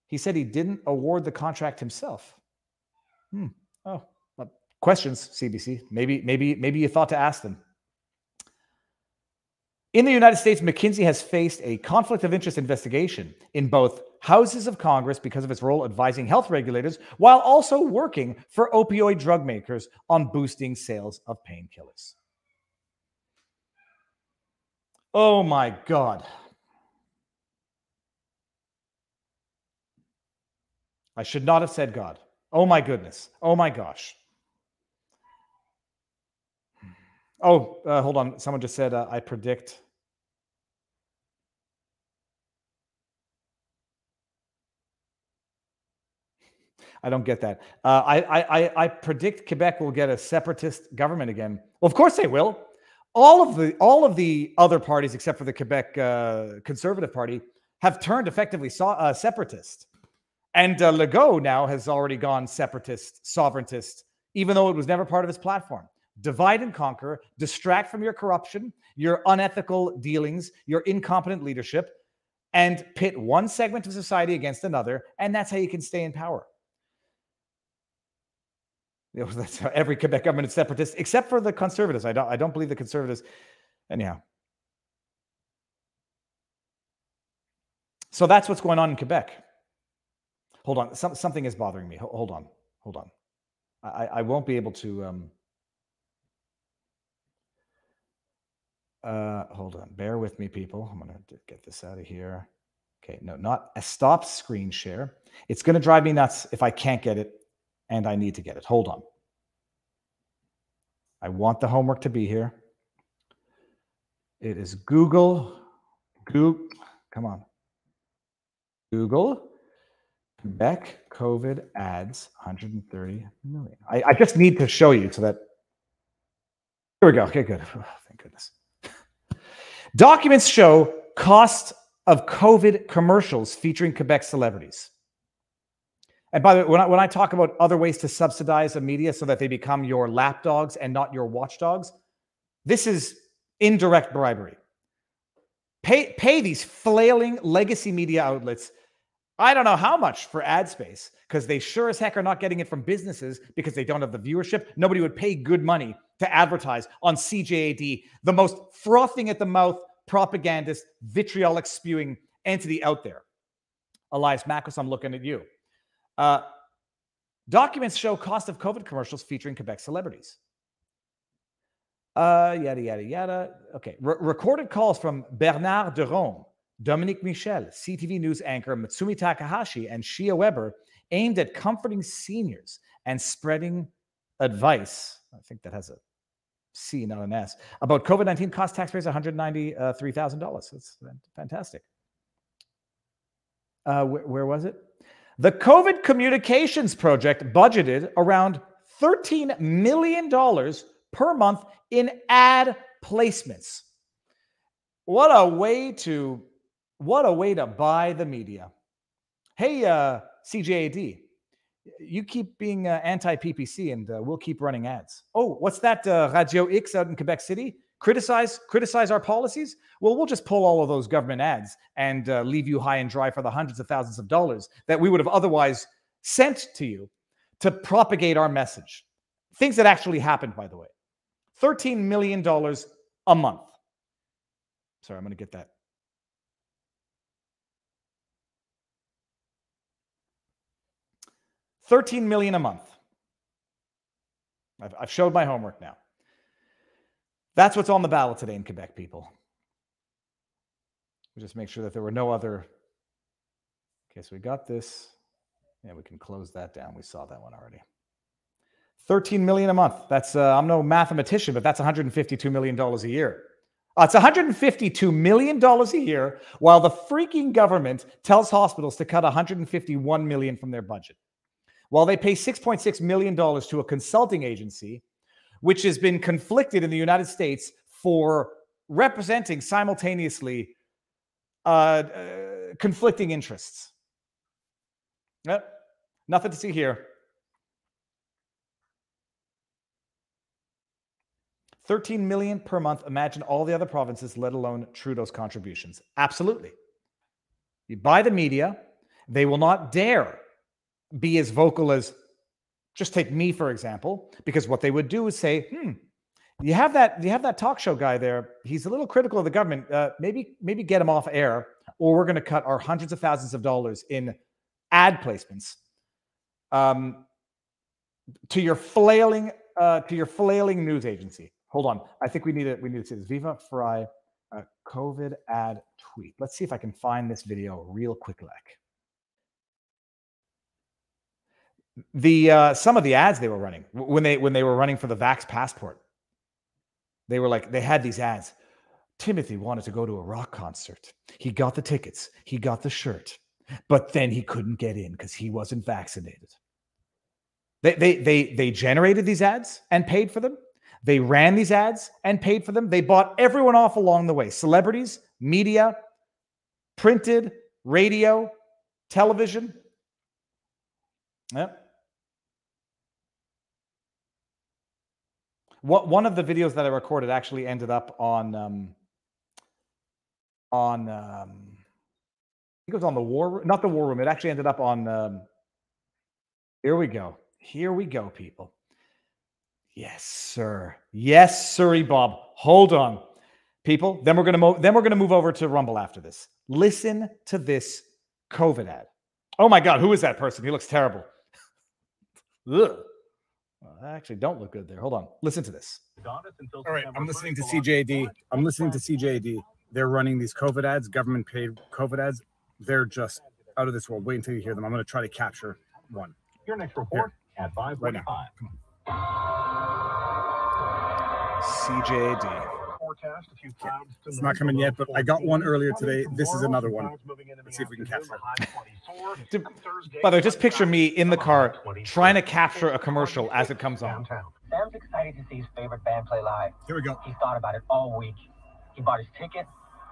he said he didn't award the contract himself. Oh, well, questions, CBC. Maybe you thought to ask them. In the United States, McKinsey has faced a conflict of interest investigation in both houses of Congress because of its role advising health regulators, while also working for opioid drug makers on boosting sales of painkillers. Oh my God. I should not have said God. Oh my goodness. Oh my gosh. Oh, hold on. Someone just said, I predict. I don't get that. I predict Quebec will get a separatist government again. Well, of course they will. All of the other parties, except for the Quebec Conservative Party, have turned effectively separatist. And Legault now has already gone separatist, sovereigntist, even though it was never part of his platform. Divide and conquer, distract from your corruption, your unethical dealings, your incompetent leadership, and pit one segment of society against another, and that's how you can stay in power. You know, that's how every Quebec government is separatist, except for the Conservatives. I don't believe the Conservatives. Anyhow. So that's what's going on in Quebec. Hold on. Something is bothering me. Hold on. I won't be able to... hold on. Bear with me, people. I'm going to get this out of here. Okay. No, not a stop screen share. It's going to drive me nuts if I can't get it and I need to get it. Hold on. I want the homework to be here. It is Google. Come on. Google. Quebec COVID ads 130 million. I just need to show you so that. Here we go. Okay, good. Oh, thank goodness. Documents show cost of COVID commercials featuring Quebec celebrities. And by the way, when I talk about other ways to subsidize a media so that they become your lapdogs and not your watchdogs, this is indirect bribery. Pay these flailing legacy media outlets, I don't know how much for ad space, because they sure as heck are not getting it from businesses because they don't have the viewership. Nobody would pay good money to advertise on CJAD, the most frothing at the mouth, propagandist, vitriolic spewing entity out there. Elias Makos, I'm looking at you. Documents show cost of COVID commercials featuring Quebec celebrities. Yada, yada, yada. Okay. Recorded calls from Bernard Deron, Dominique Michel, CTV News anchor Matsumi Takahashi, and Shia Weber aimed at comforting seniors and spreading advice. I think that has a C, not an S. About COVID-19 cost taxpayers $193,000. That's fantastic. Where was it? The COVID Communications Project budgeted around $13 million per month in ad placements. What a way to buy the media. Hey, CJAD, you keep being anti-PPC and we'll keep running ads. Oh, what's that, Radio X out in Quebec City? Criticize our policies? Well, we'll just pull all of those government ads and leave you high and dry for the hundreds of thousands of dollars that we would have otherwise sent to you to propagate our message. Things that actually happened, by the way. $13 million a month. Sorry, I'm going to get that. $13 million a month. I've showed my homework now. That's what's on the ballot today in Quebec, people. We just make sure that there were no other. Okay, so we got this. Yeah, we can close that down. We saw that one already. $13 million a month. That's I'm no mathematician, but that's $152 million a year. It's $152 million a year, while the freaking government tells hospitals to cut $151 million from their budget. While they pay $6.6 million to a consulting agency, which has been conflicted in the United States for representing simultaneously conflicting interests. Yep. Nothing to see here. $13 million per month. Imagine all the other provinces, let alone Trudeau's contributions. Absolutely. You buy the media, they will not dare be as vocal as, just take me, for example, because what they would do is say, you have that talk show guy there. He's a little critical of the government. Maybe get him off air, or we're going to cut our hundreds of thousands of dollars in ad placements to your flailing news agency. Hold on. I think we need to see this. Viva Fry COVID ad tweet. Let's see if I can find this video real quick. Some of the ads they were running when they were running for the Vax passport, they had these ads. Timothy wanted to go to a rock concert. He got the tickets. He got the shirt, but then he couldn't get in because he wasn't vaccinated. They generated these ads and paid for them. They ran these ads and paid for them. They bought everyone off along the way. Celebrities, media, printed, radio, television. Yep. One of the videos that I recorded actually ended up on I think it was on the War, not the War Room. It actually ended up on here we go. Here we go, people. Yes, sir. Yes, sirree, Bob. Hold on, people. Then we're gonna move over to Rumble after this. Listen to this COVID ad. Oh my God, who is that person? He looks terrible. Ugh. Well, I actually don't look good there. Hold on. Listen to this. All right, I'm listening to CJAD. They're running these COVID ads, government paid COVID ads. They're just out of this world. Wait until you hear them. I'm going to try to capture one. Your next report at 5:45. Right now. CJAD. It's not coming yet, but I got one earlier today. This is another one. Let's see if we can capture it. By the way, just picture me in the car trying to capture a commercial as it comes on. Sam's excited to see his favorite band play live. Here we go. He thought about it all week. He bought his ticket.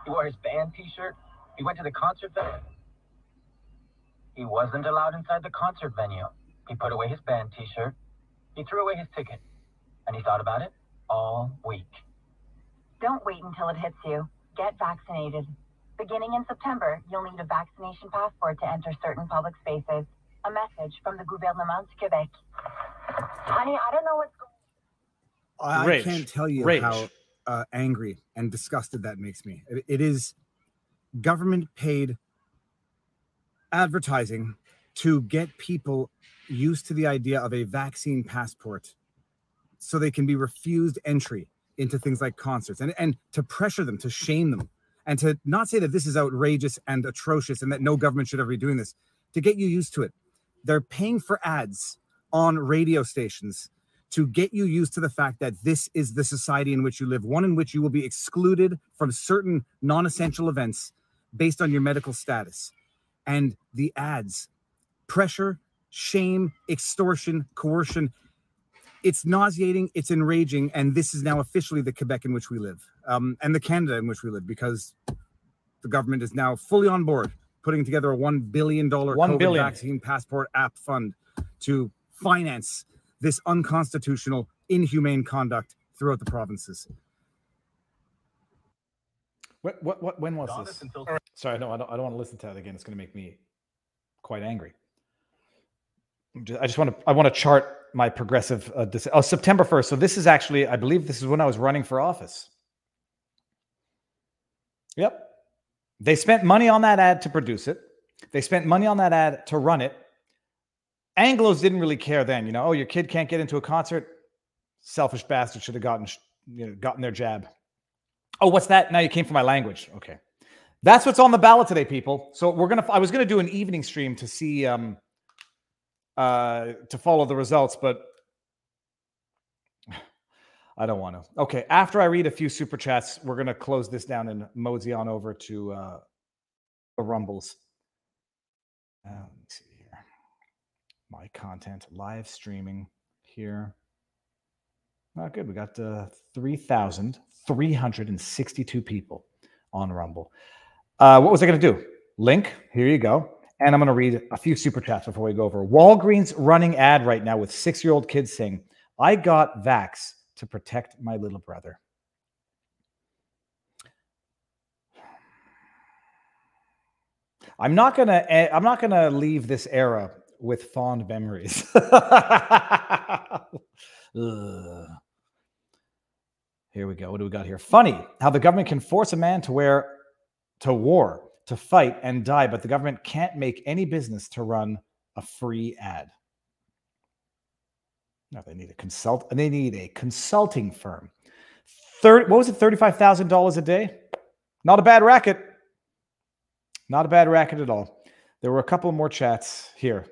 He wore his band t-shirt. He went to the concert venue. He wasn't allowed inside the concert venue. He put away his band t-shirt. He threw away his ticket. And he thought about it all week. Don't wait until it hits you. Get vaccinated. Beginning in September, you'll need a vaccination passport to enter certain public spaces. A message from the Gouvernement du Québec. Honey, I don't know what's going on. I can't tell you how angry and disgusted that makes me. It is government paid advertising to get people used to the idea of a vaccine passport so they can be refused entry into things like concerts, and to pressure them, to shame them, and to not say that this is outrageous and atrocious and that no government should ever be doing this, to get you used to it. They're paying for ads on radio stations to get you used to the fact that this is the society in which you live, one in which you will be excluded from certain non-essential events based on your medical status. And the ads, pressure, shame, extortion, coercion, It's nauseating, it's enraging, and this is now officially the Quebec in which we live, and the Canada in which we live, because the government is now fully on board, putting together a $1 billion COVID vaccine passport app fund to finance this unconstitutional, inhumane conduct throughout the provinces. When was this? Sorry, no, I don't want to listen to that again. It's going to make me quite angry. I want to chart my progressive. September 1st. So this is actually, I believe, this is when I was running for office. Yep. They spent money on that ad to produce it. They spent money on that ad to run it. Anglos didn't really care then. You know, oh, your kid can't get into a concert. Selfish bastard should have gotten their jab. Oh, what's that? Now you came for my language. Okay. That's what's on the ballot today, people. So I was going to do an evening stream to see, to follow the results, but I don't want to. Okay. After I read a few super chats, we're going to close this down and mosey on over to the Rumbles. Let me see here. My content, live streaming here. Oh, good. We got 3,362 people on Rumble. What was I going to do? Link. Here you go. And I'm going to read a few super chats before we go over. Walgreens running ad right now with 6-year-old kids saying, "I got vax to protect my little brother." I'm not gonna leave this era with fond memories. Here we go. What do we got here? Funny how the government can force a man to war, to fight and die, but the government can't make any business to run a free ad. No, they need a consulting firm. What was it? $35,000 a day? Not a bad racket. Not a bad racket at all. There were a couple more chats here.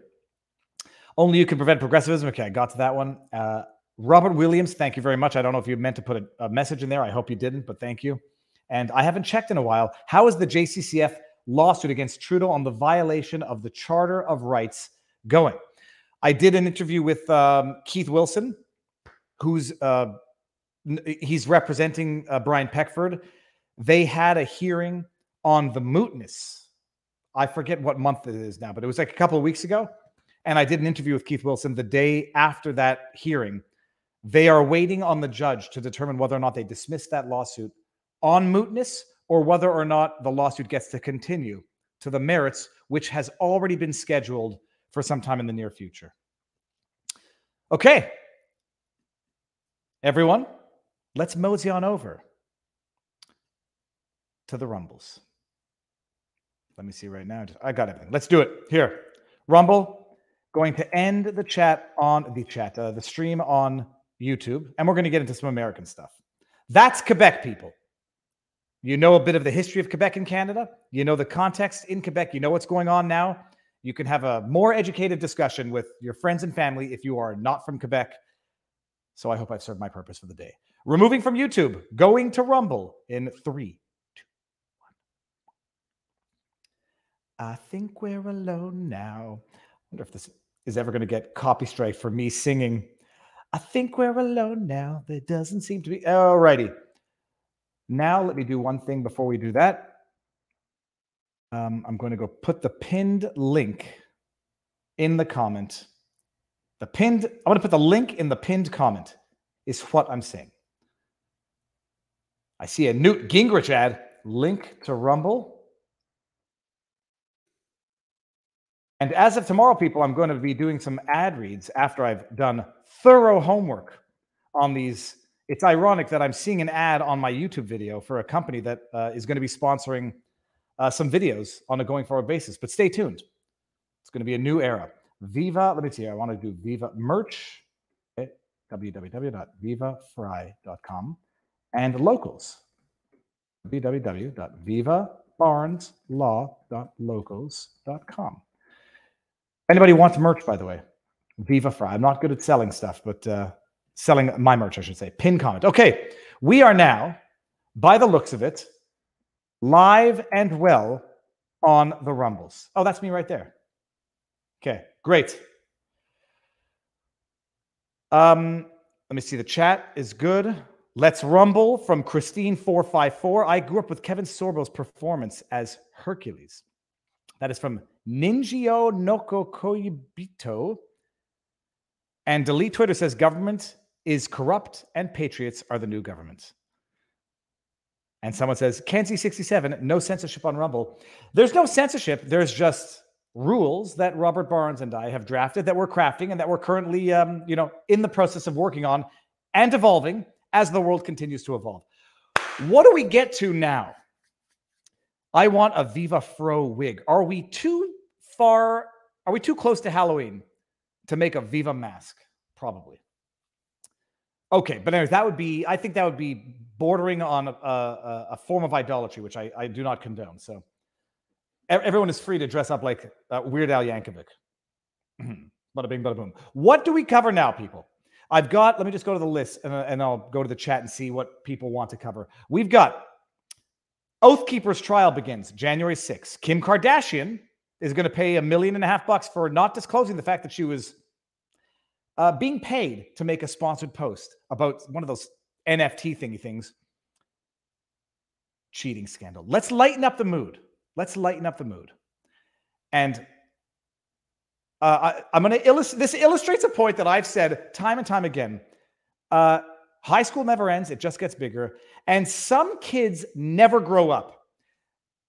Only you can prevent progressivism. Okay, I got to that one. Robert Williams, thank you very much. I don't know if you meant to put a message in there. I hope you didn't, but thank you. And I haven't checked in a while. How is the JCCF lawsuit against Trudeau on the violation of the Charter of Rights going? I did an interview with Keith Wilson, he's representing Brian Peckford. They had a hearing on the mootness. I forget what month it is now, but it was like a couple of weeks ago. And I did an interview with Keith Wilson the day after that hearing. They are waiting on the judge to determine whether or not they dismiss that lawsuit on mootness or whether or not the lawsuit gets to continue to the merits, which has already been scheduled for some time in the near future. Okay. Everyone, let's mosey on over to the Rumbles. Let me see right now. I got everything. Let's do it. Here. Rumble, going to end the chat on the stream on YouTube, and we're going to get into some American stuff. That's Quebec, people. You know a bit of the history of Quebec and Canada. You know the context in Quebec. You know what's going on now. You can have a more educated discussion with your friends and family if you are not from Quebec. So I hope I've served my purpose for the day. Removing from YouTube, going to Rumble in 3, 2, 1. I think we're alone now. I wonder if this is ever going to get copy strike for me singing. I think we're alone now. There doesn't seem to be. All righty. Now let me do one thing before we do that. I'm going to go put the pinned link in the comment. I want to put the link in the pinned comment is what I'm saying. I see a Newt Gingrich ad. Link to Rumble. And as of tomorrow, people, I'm going to be doing some ad reads after I've done thorough homework on these. It's ironic that I'm seeing an ad on my YouTube video for a company that is going to be sponsoring some videos on a going forward basis. But stay tuned. It's going to be a new era. Viva, let me see. I want to do Viva merch. Okay, www.vivafry.com. And locals. www.vivabarneslaw.locals.com. Anybody wants merch, by the way? Viva Fry. I'm not good at selling stuff, but selling my merch, I should say. Pin comment. Okay, we are now, by the looks of it, live and well on the Rumbles. Oh, that's me right there. Okay, great. Let me see. The chat is good. Let's Rumble from Christine454. I grew up with Kevin Sorbo's performance as Hercules. That is from Ninjio Noko Koyibito. And Delete Twitter says government is corrupt and patriots are the new government. And someone says, Kenzie67, no censorship on Rumble. There's no censorship. There's just rules that Robert Barnes and I have drafted that we're crafting and that we're currently, in the process of working on and evolving as the world continues to evolve. What do we get to now? I want a Viva Fro wig. Are we too far? Are we too close to Halloween to make a Viva mask? Probably. Okay, but anyways, I think that would be bordering on a form of idolatry, which I do not condone. So everyone is free to dress up like Weird Al Yankovic. Bada bing, bada boom. What do we cover now, people? Let me just go to the list and I'll go to the chat and see what people want to cover. We've got Oath Keeper's trial begins January 6th. Kim Kardashian is going to pay $1.5 million for not disclosing the fact that she was being paid to make a sponsored post about one of those NFT thingy things. Cheating scandal. Let's lighten up the mood. And I'm going to illustrate. This illustrates a point that I've said time and time again. High school never ends. It just gets bigger. And some kids never grow up.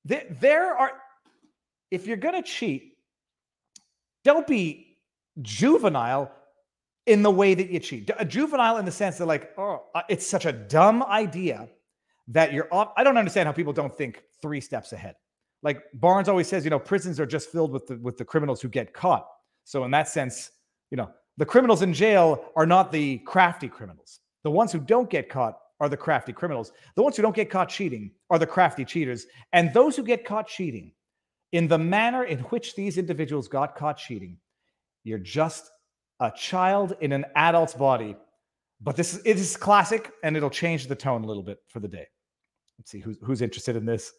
There are, if you're going to cheat, don't be juvenile in the way that you cheat. A juvenile in the sense that it's such a dumb idea that I don't understand how people don't think 3 steps ahead. Like Barnes always says, prisons are just filled with the criminals who get caught. So in that sense, the criminals in jail are not the crafty criminals. The ones who don't get caught are the crafty criminals. The ones who don't get caught cheating are the crafty cheaters. And those who get caught cheating, in the manner in which these individuals got caught cheating, you're just a child in an adult's body. But it is classic, and it'll change the tone a little bit for the day. Let's see who's interested in this.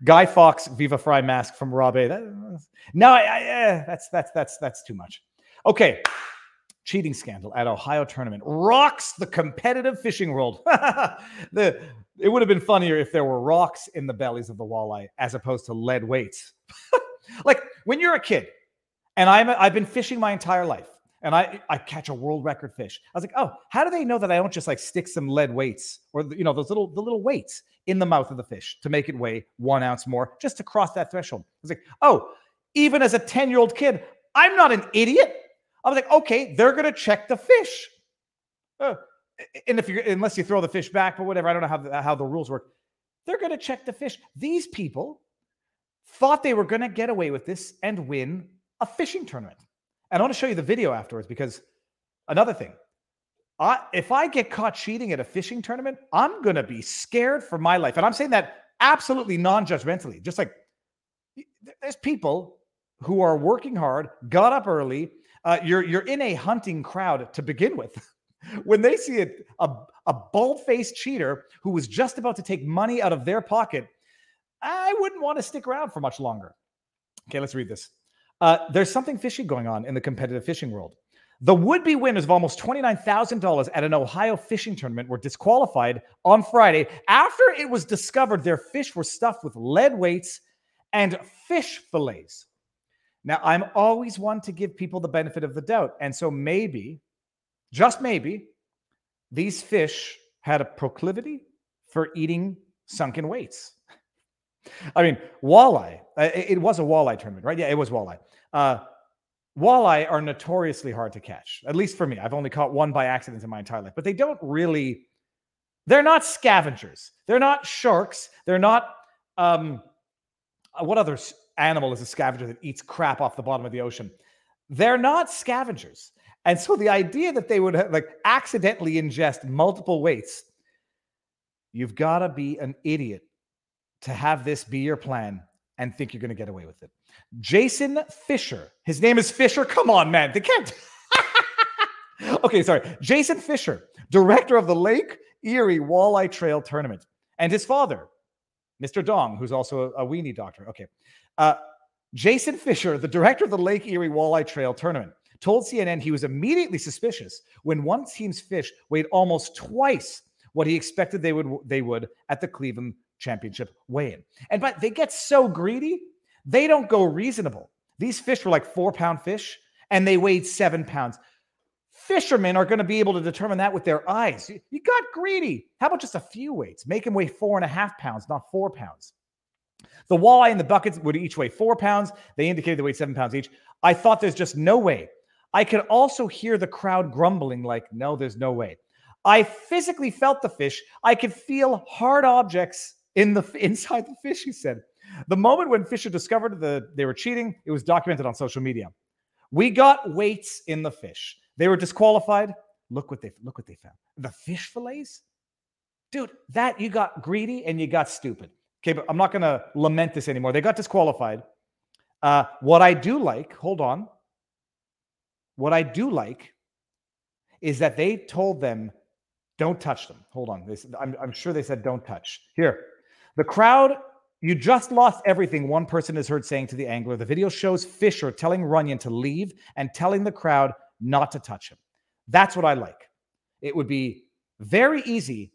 Guy Fawkes Viva Fry mask from Rob A. That's too much. Okay. Cheating scandal at Ohio tournament rocks the competitive fishing world. It would have been funnier if there were rocks in the bellies of the walleye as opposed to lead weights. Like when you're a kid, and I've been fishing my entire life, and I catch a world record fish. I was like, oh, how do they know that I don't just stick some lead weights or the little weights in the mouth of the fish to make it weigh 1 ounce more just to cross that threshold? I was like, oh, even as a 10-year-old kid, I'm not an idiot. I was like, okay, they're going to check the fish. And unless you throw the fish back, but whatever, I don't know how the rules work. They're going to check the fish. These people thought they were going to get away with this and win a fishing tournament. And I want to show you the video afterwards because another thing, if I get caught cheating at a fishing tournament, I'm going to be scared for my life. And I'm saying that absolutely non-judgmentally. Just like there's people who are working hard, got up early. You're in a hunting crowd to begin with. When they see a bald-faced cheater who was just about to take money out of their pocket, I wouldn't want to stick around for much longer. Okay, let's read this. There's something fishy going on in the competitive fishing world. The would-be winners of almost $29,000 at an Ohio fishing tournament were disqualified on Friday after it was discovered their fish were stuffed with lead weights and fish fillets. Now, I'm always one to give people the benefit of the doubt. And so maybe, just maybe, these fish had a proclivity for eating sunken weights. I mean, walleye, it was a walleye tournament, right? Yeah, it was walleye. Walleye are notoriously hard to catch, at least for me. I've only caught one by accident in my entire life, but they're not scavengers. They're not sharks. They're not, what other animal is a scavenger that eats crap off the bottom of the ocean? They're not scavengers. And so the idea that they would accidentally ingest multiple weights, you've got to be an idiot to have this be your plan and think you're going to get away with it. Jason Fisher. His name is Fisher. Come on, man. They can't. Okay, sorry. Jason Fisher, director of the Lake Erie Walleye Trail Tournament, and his father, Mr. Dong, who's also a weenie doctor. Okay. Jason Fisher, the director of the Lake Erie Walleye Trail Tournament, told CNN he was immediately suspicious when one team's fish weighed almost twice what he expected they would at the Cleveland Championship weigh-in. And but they get so greedy, they don't go reasonable. These fish were like 4-pound fish, and they weighed 7 pounds. Fishermen are going to be able to determine that with their eyes. You got greedy. How about just a few weights? Make them weigh 4.5 pounds, not 4 pounds. The walleye and the buckets would each weigh 4 pounds. They indicated they weighed 7 pounds each. I thought there's just no way. I could also hear the crowd grumbling like, no, there's no way. I physically felt the fish. I could feel hard objects inside the fish, he said. The moment when Fisher discovered they were cheating, it was documented on social media. We got weights in the fish. They were disqualified. Look what they found. The fish fillets? Dude, that you got greedy and you got stupid. Okay, but I'm not going to lament this anymore. They got disqualified. What I do like, hold on. What I do like is that they told them, don't touch them. Hold on. I'm sure they said, don't touch. Here. The crowd, you just lost everything, one person is heard saying to the angler. The video shows Fisher telling Runyon to leave and telling the crowd not to touch him. That's what I like. It would be very easy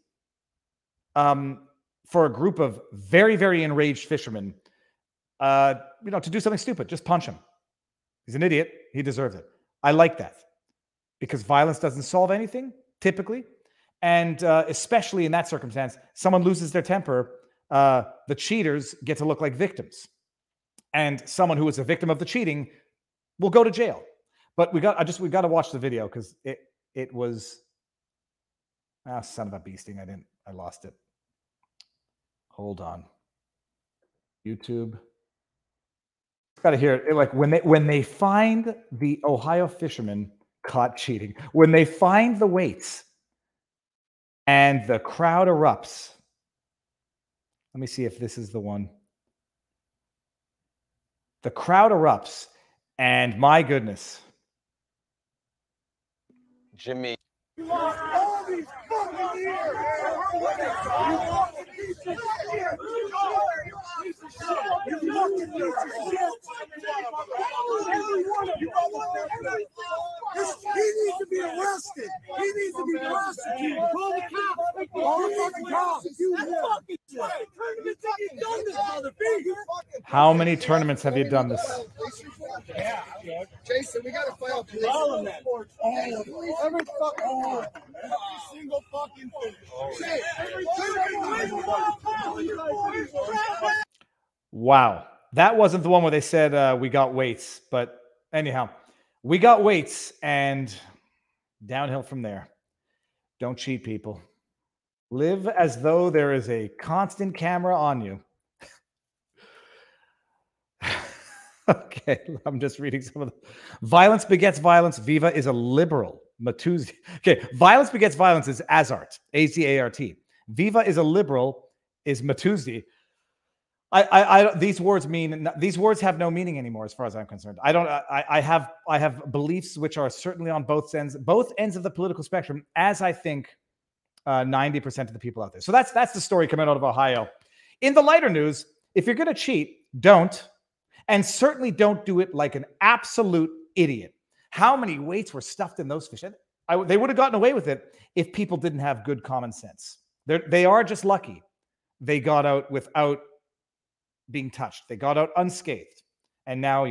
for a group of very, very enraged fishermen, to do something stupid. Just punch him. He's an idiot. He deserves it. I like that because violence doesn't solve anything, typically. And especially in that circumstance, someone loses their temper, the cheaters get to look like victims. And someone who is a victim of the cheating will go to jail. But we got to watch the video because it was son of a beasting. I lost it. Hold on. YouTube. Got to hear it. Like when they find the Ohio fishermen caught cheating, when they find the weights and the crowd erupts. Let me see if this is the one. The crowd erupts, and my goodness. Jimmy. You lost all these fucking years. You fucking piece of shit. You fucking piece of shit. Every one of you. He needs to be arrested. He needs to be prosecuted. Call the cops. Call the fucking cops. How many tournaments have you done this? Yeah. Jason, we got to file police. All of them. Every fucking single fucking thing. Wow. That wasn't the one where they said we got weights. But anyhow, we got weights and downhill from there. Don't cheat, people. Live as though there is a constant camera on you. Okay, I'm just reading some of the... Violence begets violence. Viva is a liberal. Matuzzi. Okay, violence begets violence is Azart. A-Z-A-R-T. Viva is a liberal is Matuzzi. These words have no meaning anymore as far as I'm concerned. I have beliefs which are certainly on both ends of the political spectrum, as I think 90% of the people out there. So that's the story coming out of Ohio. In the lighter news, if you're going to cheat, don't. And certainly don't do it like an absolute idiot. How many weights were stuffed in those fish? They would have gotten away with it if people didn't have good common sense. They are just lucky. They got out without being touched. They got out unscathed. And now,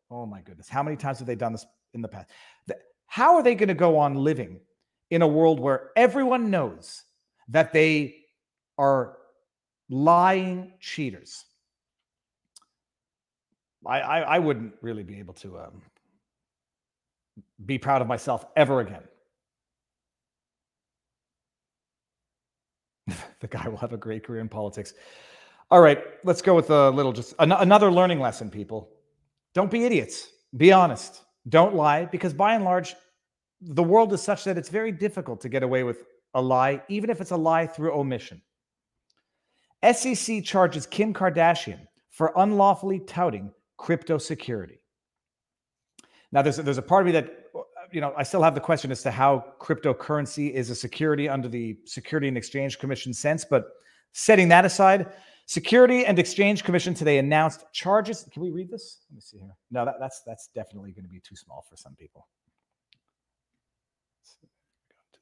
oh my goodness, how many times have they done this in the past? How are they going to go on living in a world where everyone knows that they are lying cheaters? I wouldn't really be able to be proud of myself ever again. The guy will have a great career in politics. All right, let's go with a little, just another learning lesson, people. Don't be idiots. Be honest. Don't lie, because by and large, the world is such that it's very difficult to get away with a lie, even if it's a lie through omission. SEC charges Kim Kardashian for unlawfully touting crypto security. Now, there's a part of me that, I still have the question as to how cryptocurrency is a security under the Security and Exchange Commission sense, but setting that aside, Security and Exchange Commission today announced charges. Can we read this? Let me see here. No, that's definitely going to be too small for some people.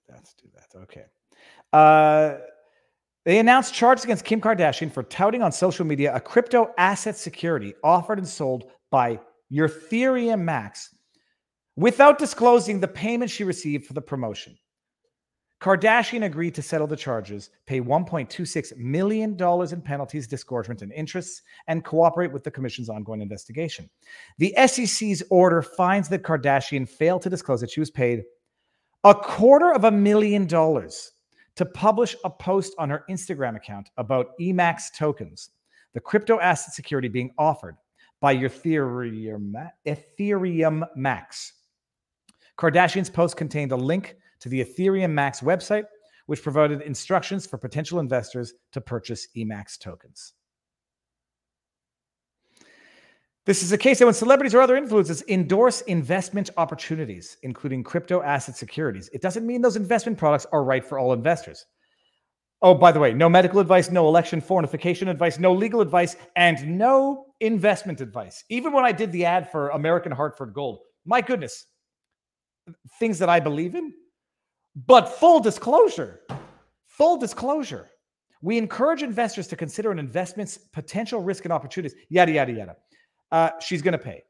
Let's do that. Okay. They announced charges against Kim Kardashian for touting on social media a crypto asset security offered and sold by Ethereum Max without disclosing the payment she received for the promotion. Kardashian agreed to settle the charges, pay $1.26 million in penalties, disgorgement, and interests, and cooperate with the commission's ongoing investigation. The SEC's order finds that Kardashian failed to disclose that she was paid $250,000 to publish a post on her Instagram account about EMAX tokens, the crypto asset security being offered by Ethereum Max. Kardashian's post contained a link to the Ethereum Max website, which provided instructions for potential investors to purchase EMAX tokens. This is a case that when celebrities or other influencers endorse investment opportunities, including crypto asset securities, it doesn't mean those investment products are right for all investors. Oh, by the way, no medical advice, no election fortification advice, no legal advice, and no investment advice. Even when I did the ad for American Hartford Gold, my goodness, things that I believe in. But full disclosure, we encourage investors to consider an investment's potential risk and opportunities, yada, yada, yada. She's going to pay.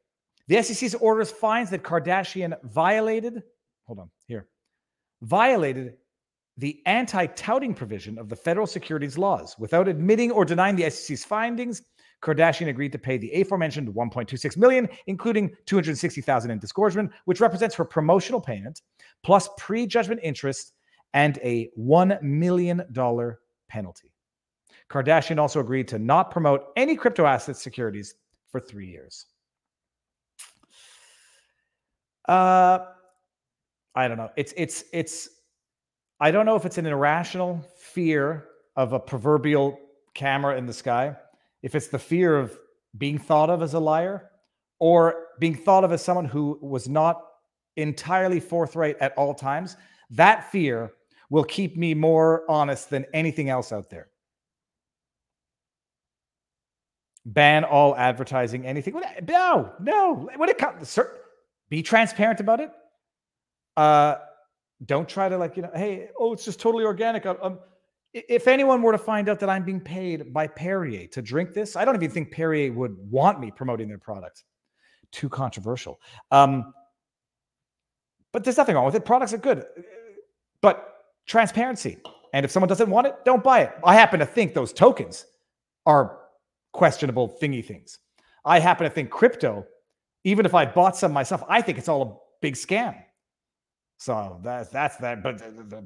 The SEC's orders finds that Kardashian violated the anti-touting provision of the federal securities laws. Without admitting or denying the SEC's findings, Kardashian agreed to pay the aforementioned $1.26 million, including $260,000 in disgorgement, which represents her promotional payment, plus pre-judgment interest and a $1 million penalty. Kardashian also agreed to not promote any crypto asset securities for 3 years. I don't know. I don't know if it's an irrational fear of a proverbial camera in the sky, if it's the fear of being thought of as a liar, or being thought of as someone who was not entirely forthright at all times. That fear will keep me more honest than anything else out there. Ban all advertising, anything. No. When it comes, be transparent about it. Don't try to hey, it's just totally organic. If anyone were to find out that I'm being paid by Perrier to drink this, I don't even think Perrier would want me promoting their product. Too controversial. But there's nothing wrong with it. Products are good. But transparency. And if someone doesn't want it, don't buy it. I happen to think those tokens are questionable thingy things. I happen to think crypto, even if I bought some myself, I think it's all a big scam. So that's that. But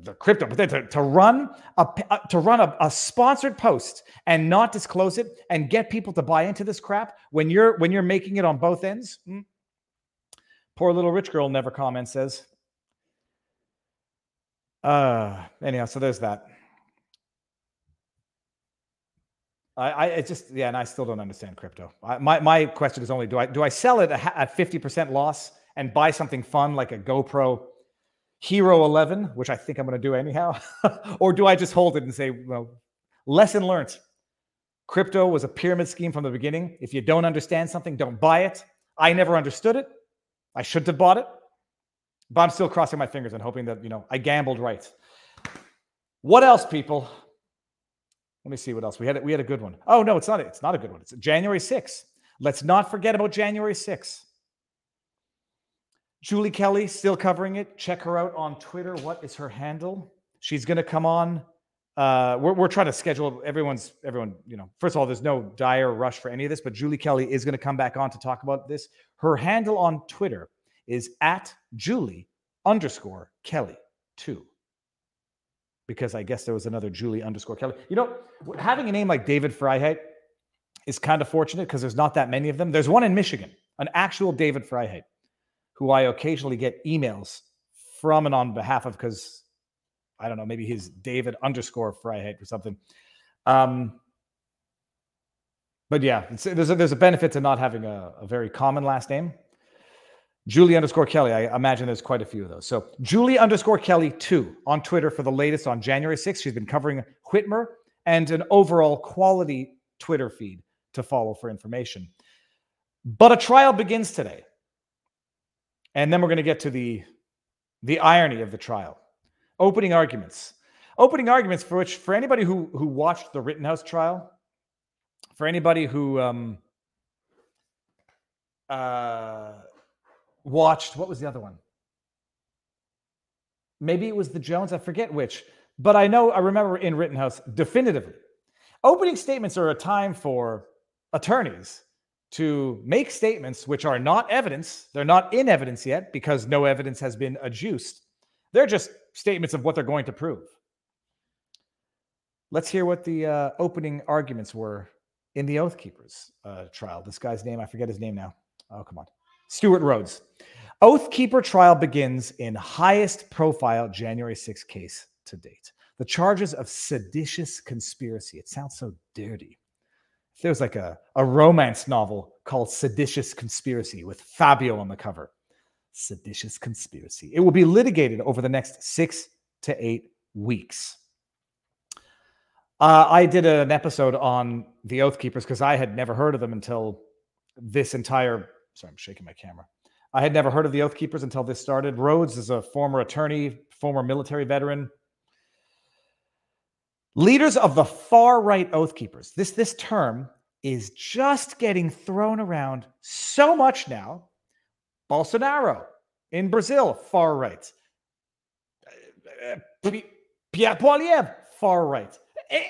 the crypto, but then to run a sponsored post and not disclose it and get people to buy into this crap when you're making it on both ends. Poor little rich girl never comments, says. Anyhow, so there's that. And I still don't understand crypto. My question is only, do I sell it at 50% loss and buy something fun like a GoPro Hero 11, which I think I'm going to do anyhow? Or do I just hold it and say, well, lesson learned. Crypto was a pyramid scheme from the beginning. If you don't understand something, don't buy it. I never understood it. I shouldn't have bought it. But I'm still crossing my fingers and hoping that, I gambled right. What else, people? Let me see what else. We had a good one. Oh, no, it's not a good one. It's January 6th. Let's not forget about January 6th. Julie Kelly, still covering it. Check her out on Twitter. What is her handle? She's going to come on. We're trying to schedule everyone, first of all, there's no dire rush for any of this, but Julie Kelly is going to come back on to talk about this. Her handle on Twitter is @Julie_Kelly2. Because I guess there was another Julie_Kelly. Having a name like David Freiheit is kind of fortunate because there's not that many of them. There's one in Michigan, an actual David Freiheit, who I occasionally get emails from and on behalf of because, I don't know, maybe he's David_Freiheit or something. But yeah, there's a benefit to not having a very common last name. Julie_Kelly. I imagine there's quite a few of those. So Julie_Kelly2 on Twitter for the latest on January 6th. She's been covering Whitmer and an overall quality Twitter feed to follow for information. But a trial begins today. And then we're going to get to the irony of the trial. Opening arguments. Opening arguments for anybody who watched the Rittenhouse trial, for anybody who watched, what was the other one? Maybe it was the Jones, I forget which. But I remember in Rittenhouse definitively. Opening statements are a time for attorneys to make statements which are not evidence. They're not in evidence yet because no evidence has been adduced. They're just statements of what they're going to prove. Let's hear what the opening arguments were in the Oath Keepers trial. This guy's name, I forget his name now. Oh, come on. Stuart Rhodes. Oath Keeper trial begins in highest profile January 6th case to date. The charges of seditious conspiracy. It sounds so dirty. If there was like a romance novel called Seditious Conspiracy with Fabio on the cover. Seditious conspiracy. It will be litigated over the next 6 to 8 weeks. I did an episode on the Oath Keepers because I had never heard of them until this entire... Sorry, I'm shaking my camera. I had never heard of the Oath Keepers until this started. Rhodes is a former attorney, former military veteran. Leaders of the far-right Oath Keepers. This term is just getting thrown around so much now. Bolsonaro in Brazil, far-right. Pierre Poilievre, far-right.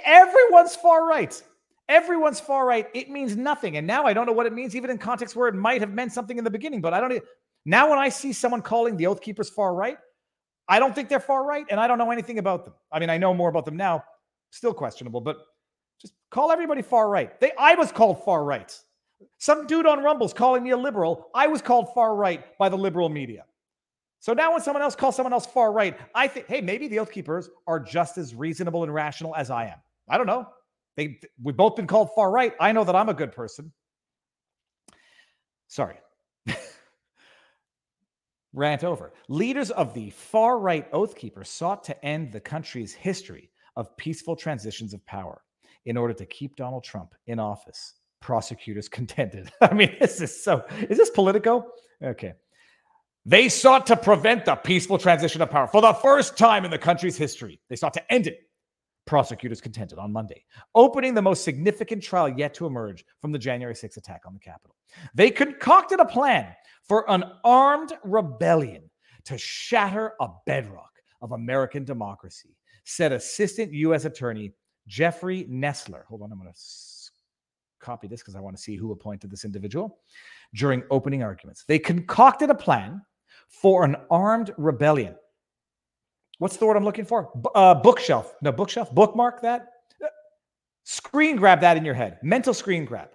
Everyone's far-right. Everyone's far-right. It means nothing. And now I don't know what it means, even in context where it might have meant something in the beginning. But I don't... Now when I see someone calling the Oath Keepers far-right, I don't think they're far-right, and I don't know anything about them. I mean, I know more about them now. Still questionable, but just call everybody far-right. I was called far-right. Some dude on Rumble's calling me a liberal. I was called far-right by the liberal media. So now when someone else calls someone else far-right, I think, hey, maybe the Oath Keepers are just as reasonable and rational as I am. I don't know. We've both been called far-right. I know that I'm a good person. Sorry. Rant over. Leaders of the far-right Oath Keepers sought to end the country's history of peaceful transitions of power in order to keep Donald Trump in office. Prosecutors contended. I mean, is this Politico? Okay. They sought to prevent the peaceful transition of power for the first time in the country's history. They sought to end it. Prosecutors contended on Monday, opening the most significant trial yet to emerge from the January 6th attack on the Capitol. They concocted a plan for an armed rebellion to shatter a bedrock of American democracy, said Assistant U.S. Attorney Jeffrey Nessler. Hold on, I'm going to copy this because I want to see who appointed this individual during opening arguments. They concocted a plan for an armed rebellion. What's the word I'm looking for? Bookshelf. No, bookshelf. Bookmark that. Screen grab that in your head. Mental screen grab.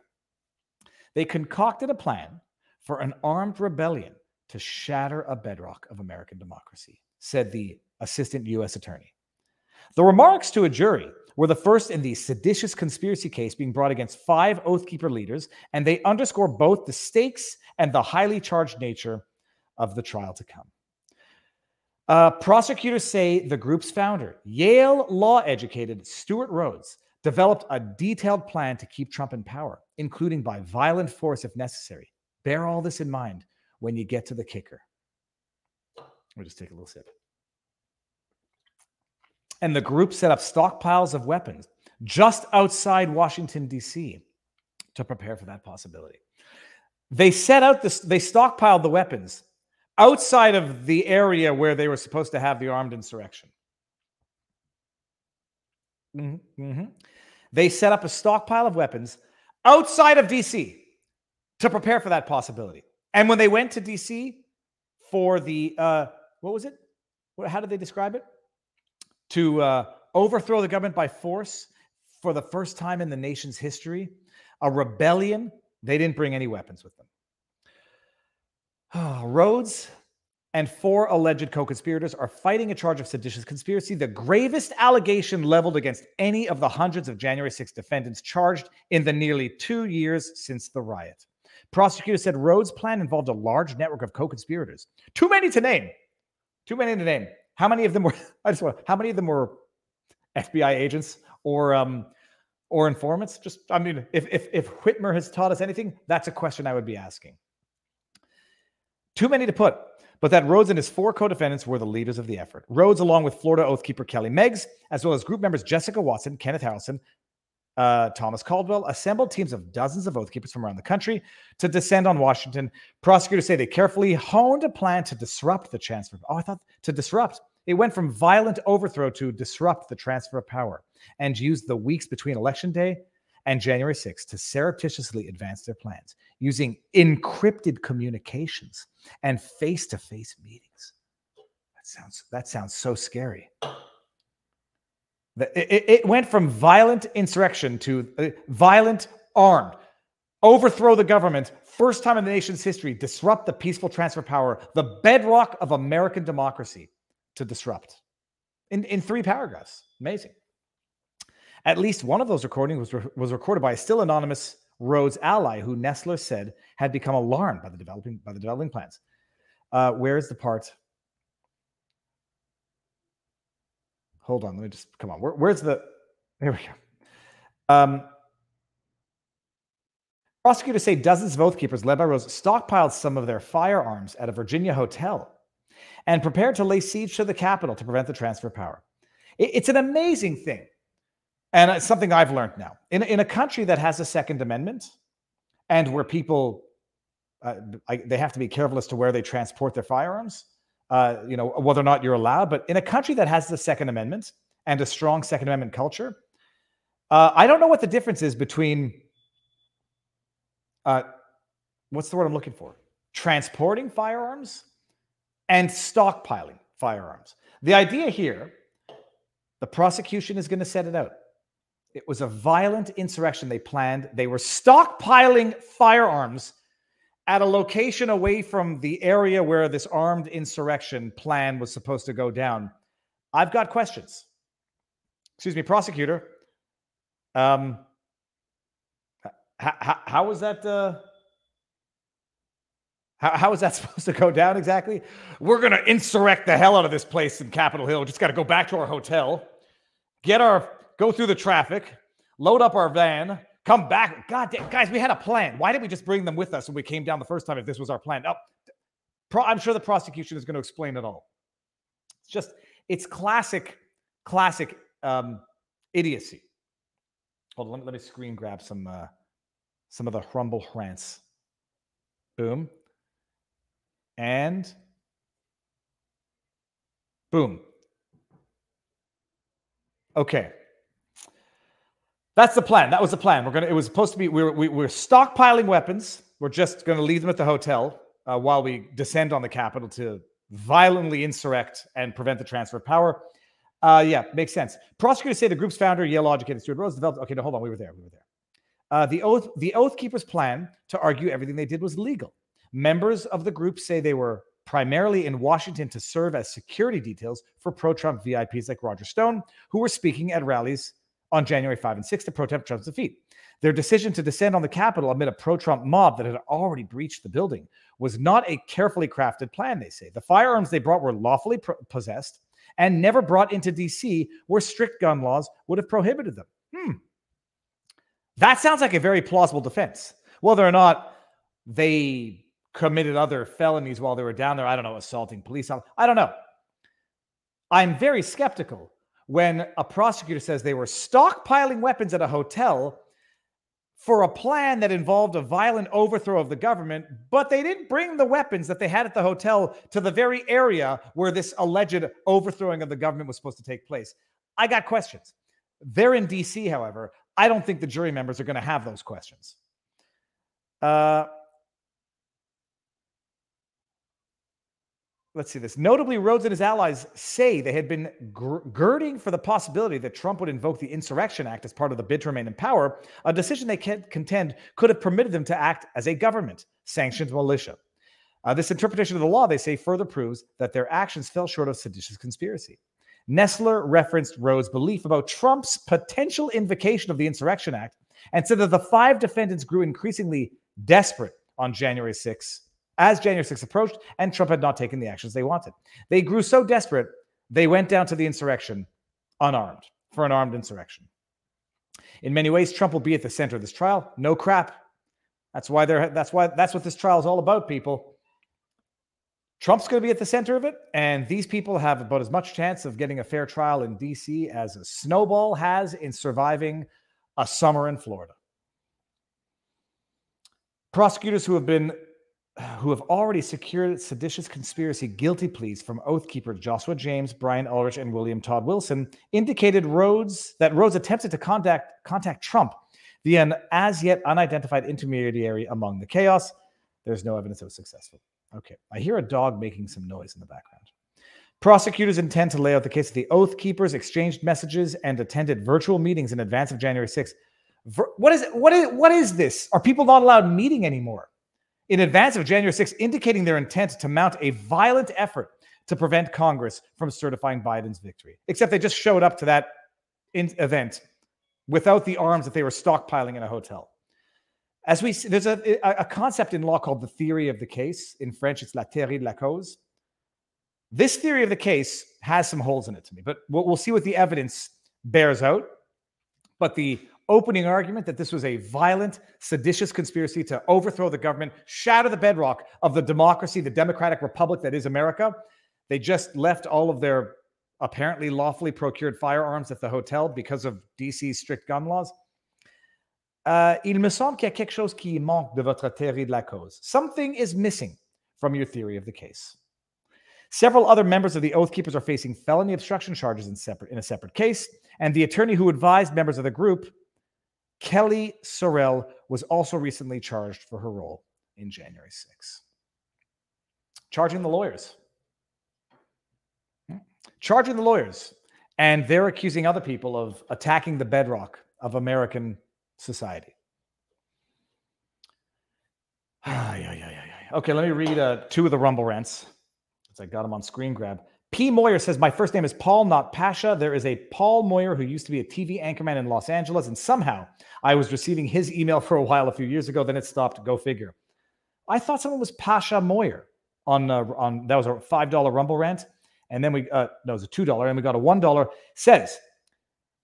They concocted a plan for an armed rebellion to shatter a bedrock of American democracy, said the Assistant U.S. Attorney. The remarks to a jury were the first in the seditious conspiracy case being brought against 5 Oath Keeper leaders, and they underscore both the stakes and the highly charged nature of the trial to come. Prosecutors say the group's founder, Yale law-educated Stuart Rhodes, developed a detailed plan to keep Trump in power, including by violent force if necessary. Bear all this in mind when you get to the kicker. We'll just take a little sip. And the group set up stockpiles of weapons just outside Washington, D.C. to prepare for that possibility. They stockpiled the weapons outside of the area where they were supposed to have the armed insurrection. They set up a stockpile of weapons outside of D.C. to prepare for that possibility. And when they went to D.C. for the, what was it? How did they describe it? To overthrow the government by force for the first time in the nation's history, a rebellion, they didn't bring any weapons with them. Rhodes and 4 alleged co-conspirators are fighting a charge of seditious conspiracy, the gravest allegation leveled against any of the hundreds of January 6 defendants charged in the nearly 2 years since the riot. Prosecutors said Rhodes' plan involved a large network of co-conspirators. Too many to name. How many of them were? How many of them were FBI agents or or informants? Just, I mean, if Whitmer has taught us anything, that's a question I would be asking. Too many to put, but that Rhodes and his 4 co-defendants were the leaders of the effort. Rhodes, along with Florida Oathkeeper Kelly Meggs, as well as group members Jessica Watson, Kenneth Harrelson, Thomas Caldwell, assembled teams of dozens of Oathkeepers from around the country to descend on Washington. Prosecutors say they carefully honed a plan to disrupt the transfer. Oh, I thought to disrupt. It went from violent overthrow to disrupt the transfer of power, and used the weeks between Election Day and January 6th to surreptitiously advance their plans using encrypted communications and face-to-face meetings. That sounds so scary. It went from violent insurrection to violent armed. Overthrow the government, first time in the nation's history, disrupt the peaceful transfer of power, the bedrock of American democracy, to disrupt. In 3 paragraphs. Amazing. At least one of those recordings was recorded by a still anonymous Rhodes ally who Nestler said had become alarmed by the developing plans. Where's the part? Hold on, let me just, come on. Where's the, here we go. Prosecutors say dozens of Oathkeepers led by Rhodes stockpiled some of their firearms at a Virginia hotel and prepared to lay siege to the Capitol to prevent the transfer of power. It's an amazing thing. And it's something I've learned now. In a country that has a Second Amendment and where people, they have to be careful as to where they transport their firearms, whether or not you're allowed. But in a country that has the Second Amendment and a strong Second Amendment culture, I don't know what the difference is between, what's the word I'm looking for? Transporting firearms and stockpiling firearms. The idea here, the prosecution is going to set it out. It was a violent insurrection they planned. They were stockpiling firearms at a location away from the area where this armed insurrection plan was supposed to go down. I've got questions. Excuse me, prosecutor. How was that? How is that supposed to go down exactly? We're going to insurrect the hell out of this place in Capitol Hill. Just got to go back to our hotel, go through the traffic, load up our van, come back. God damn, guys, we had a plan. Why didn't we just bring them with us when we came down the first time if this was our plan? I'm sure the prosecution is going to explain it all. It's classic idiocy. Hold on, let me screen grab some of the Rumble rants. Boom. And boom. Okay. That's the plan. That was the plan. It was supposed to be, we're stockpiling weapons. We're just going to leave them at the hotel while we descend on the Capitol to violently insurrect and prevent the transfer of power. Yeah, makes sense. Prosecutors say the group's founder, Yale-educated Stuart Rhodes, developed. Okay, no, hold on. We were there. The Oath Keepers' plan to argue everything they did was legal. Members of the group say they were primarily in Washington to serve as security details for pro-Trump VIPs like Roger Stone, who were speaking at rallies on January 5 and 6 to protest Trump's defeat. Their decision to descend on the Capitol amid a pro-Trump mob that had already breached the building was not a carefully crafted plan, they say. The firearms they brought were lawfully possessed and never brought into D.C., where strict gun laws would have prohibited them. That sounds like a very plausible defense. Whether or not they committed other felonies while they were down there, I don't know, assaulting police, I don't know. I'm very skeptical when a prosecutor says they were stockpiling weapons at a hotel for a plan that involved a violent overthrow of the government, but they didn't bring the weapons that they had at the hotel to the very area where this alleged overthrowing of the government was supposed to take place. I got questions. They're in D.C., however. I don't think the jury members are going to have those questions. Let's see this. Notably, Rhodes and his allies say they had been girding for the possibility that Trump would invoke the Insurrection Act as part of the bid to remain in power, a decision they contend could have permitted them to act as a government-sanctioned militia. This interpretation of the law, they say, further proves that their actions fell short of seditious conspiracy. Nestler referenced Rhodes' belief about Trump's potential invocation of the Insurrection Act and said that the 5 defendants grew increasingly desperate on January 6th. As January 6th approached and Trump had not taken the actions they wanted. They grew so desperate, they went down to the insurrection unarmed, for an armed insurrection. In many ways, Trump will be at the center of this trial. No crap. That's what this trial is all about, people. Trump's going to be at the center of it, and these people have about as much chance of getting a fair trial in D.C. as a snowball has in surviving a summer in Florida. Prosecutors who have already secured seditious conspiracy guilty pleas from Oath Keepers Joshua James, Brian Ulrich, and William Todd Wilson indicated that Rhodes attempted to contact Trump via an as yet unidentified intermediary among the chaos. There's no evidence it was successful. Okay, I hear a dog making some noise in the background. Prosecutors intend to lay out the case that the Oath Keepers exchanged messages and attended virtual meetings in advance of January 6th. What is this? Are people not allowed meeting anymore? In advance of January 6th, indicating their intent to mount a violent effort to prevent Congress from certifying Biden's victory. Except they just showed up to that event without the arms that they were stockpiling in a hotel. As we see, there's a concept in law called the theory of the case. In French, it's la théorie de la cause. This theory of the case has some holes in it to me, but we'll see what the evidence bears out. But the opening argument that this was a violent, seditious conspiracy to overthrow the government, shatter the bedrock of the democracy, the democratic republic that is America. They just left all of their apparently lawfully procured firearms at the hotel because of DC's strict gun laws. Il me semble qu'il y a quelque chose qui manque de votre théorie de la cause. Something is missing from your theory of the case. Several other members of the Oath Keepers are facing felony obstruction charges in a separate case, and the attorney who advised members of the group, Kelly Sorrell, was also recently charged for her role in January 6. Charging the lawyers. Charging the lawyers. And they're accusing other people of attacking the bedrock of American society. Okay, let me read 2 of the Rumble rants. I got them on screen grab. P. Moyer says, my first name is Paul, not Pasha. There is a Paul Moyer who used to be a TV anchorman in Los Angeles, and somehow I was receiving his email for a while a few years ago. Then it stopped. Go figure. I thought someone was Pasha Moyer on that was a $5 Rumble rant. And then it was a $2, and we got a $1. Says,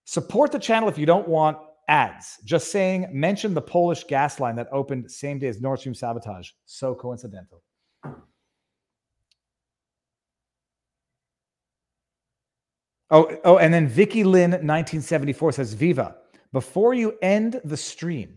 support the channel if you don't want ads. Just saying, mention the Polish gas line that opened same day as Nord Stream sabotage. So coincidental. Oh, and then Vicky Lynn 1974 says, Viva, before you end the stream